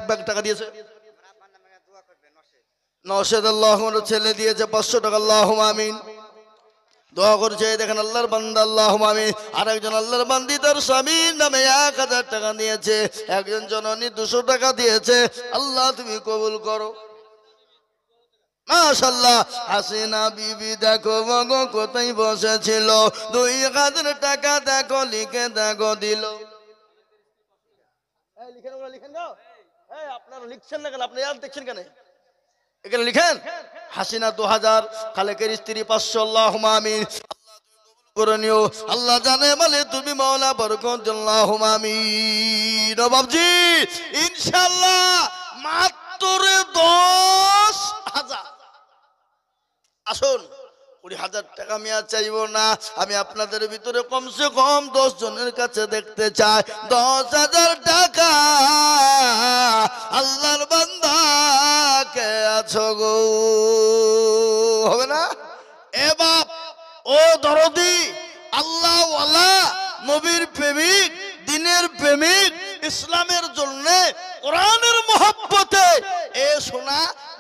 ব্যাগ টাকা দিয়েছে। নওশেদ আল্লাহ ছেলে দিয়েছে 500 টাকা। আল্লাহুম্মা আমিন। দোয়া করছে। এই দেখেন আল্লাহর বান্দা আল্লাহুম্মা আমিন। আরেকজন আল্লাহর বান্দি তার স্বামীর নামে 1,000 টাকা দিয়েছে। একজন জননী 200 টাকা দিয়েছে। আল্লাহ তুমি কবুল করো। মাশাআল্লাহ। হাসিনা বিবি দেখো মগো কোথায় বসেছিল, 2,000 টাকা দেখো লিখে দেখো দিল। লিখেন ওগুলো লিখেন গো। আপনারা লিখছেন না কেন? আপনি আর দেখছেন কেন? এখানে লিখেন হাসিনা 2000, খালেকের স্ত্রী 500। আল্লাহুম্মা আমিন। করে নিও। আল্লাহ জানে বলে তুমি মাওলা বরকত। আল্লাহুম্মা আমিন। বাবজি ইনশাআল্লাহ মাত্র 10,000। আসুন 20,000 টাকা আমি আর চাইবো না। আমি আপনাদের ভিতরে কমসে কম 10 জনের কাছে দেখতে চাই 10,000 টাকা আল্লাহর বান্দা কে আছো গো? হবে না? এ বাপ ও দরদি, আল্লাহ ওয়ালা, নবীর প্রেমিক, দিনের প্রেমিক, ইসলামের জন্য কোরআনের মহব্বতে এ সোনা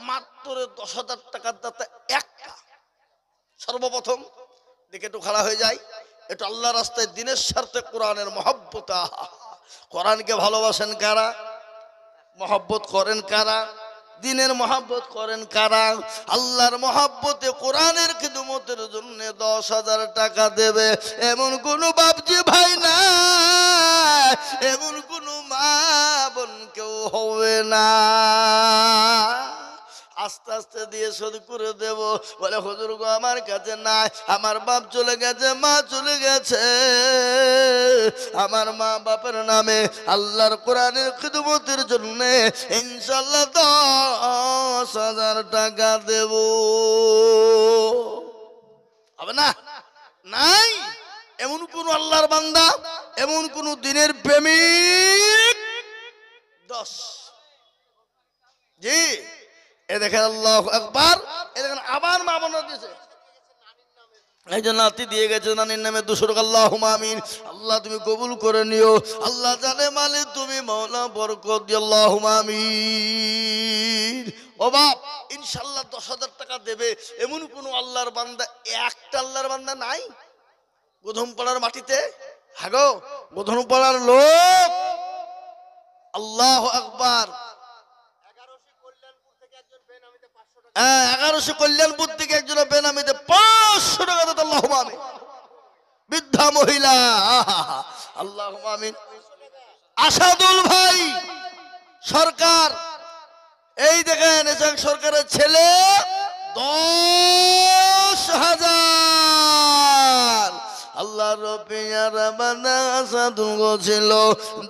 মাত্র 10,000 টাকার দাতা একটা। সর্বপ্রথম দেখে একটু খাড়া হয়ে যায়, একটু আল্লাহ রাস্তায় দিনের স্বার্থে কোরআনের মহব্বত। কোরআনকে ভালোবাসেন কারা? মহব্বত করেন কারা? দিনের মহব্বত করেন কারা? আল্লাহর মহব্বতে কোরআনের খিদমতের জন্য 10,000 টাকা দেবে এমন কোন বাপজি ভাই না, এমন কোন মা বোন কেউ হবে না। আস্তে আস্তে দিয়ে শোধ করে দেব। বলে হুজুর গো আমার কাছে নাই, আমার বাপ চলে গেছে, মা চলে গেছে, আমার মা বাপের নামে আল্লাহর কোরআনের খিদমতের জন্য ইনশাআল্লাহ 10,000 টাকা দেব। হবে না? নাই এমন কোন আল্লাহর বান্দা, এমন কোন দিনের প্রেমিক 10। জি এ দেখেন আল্লাহু আকবার। এ দেখেন আবার মা বোনরা দিয়েছে, এই যে নাতি দিয়ে গেছে নানির নামে 200 টাকা। আল্লাহুম্মা আমিন। আল্লাহ তুমি কবুল করে নিও। আল্লাহ জানে মালিক তুমি মাওলা বরকত দিও। আল্লাহুম্মা আমিন। ও বাপ ইনশাআল্লাহ 10,000 টাকা দেবে এমন কোন আল্লাহর বান্দা, একটা আল্লাহর বান্দা নাই গোধনপাড়ার মাটিতে? হাগো গোধনপাড়ার লোক। আল্লাহু আকবার। 1100 কল্যাণপুর থেকে একজন বেনামিতে 500 টাকা দিত। আল্লাহুম্মা আমিন। বৃদ্ধা মহিলা, আল্লাহুম্মা আমিন। আসাদুল ভাই সরকার, এই দেখেন এসব সরকারের ছেলে 10,000। আল্লাহ রবিয়ার বান্দা আসাদুল গো ছিল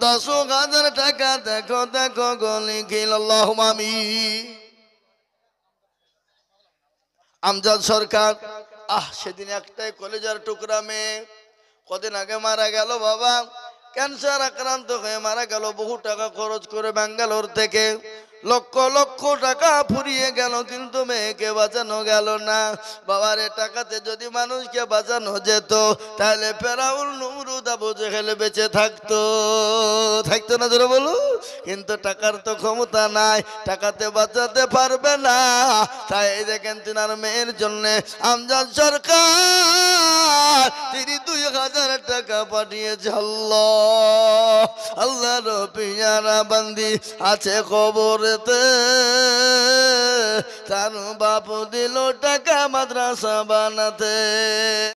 10,000 টাকা। দেখো দেখো গলি খিল। আল্লাহুম্মা আমিন। আমজাদ সরকার, সেদিন একটাই কলেজার টুকরা মেয়ে, কদিন আগে মারা গেল বাবা, ক্যান্সার আক্রান্ত হয়ে মারা গেল। বহু টাকা খরচ করে ব্যাঙ্গালোর থেকে লক্ষ লক্ষ টাকা ফুরিয়ে গেল, কিন্তু মেয়েকে বাঁচানো গেল না। বাবার এ টাকাতে যদি মানুষকে বাঁচানো যেত তাহলে ফেরাউন নমরুদ আবু জেহেল বেঁচে থাকতো, থাকতো না জোরে বলো? কিন্তু টাকার তো ক্ষমতা নাই, টাকাতে বাঁচাতে পারবে না। তাই দেখেন তিনার মেয়ের জন্য আমজাদ সরকার তিনি 2,000 টাকা পাঠিয়েছে। আল্লাহ আল্লাহ রবিয়ারা বান্দি আছে কবরেতে, তার বাপ দিল টাকা মাদ্রাসা বানাতে।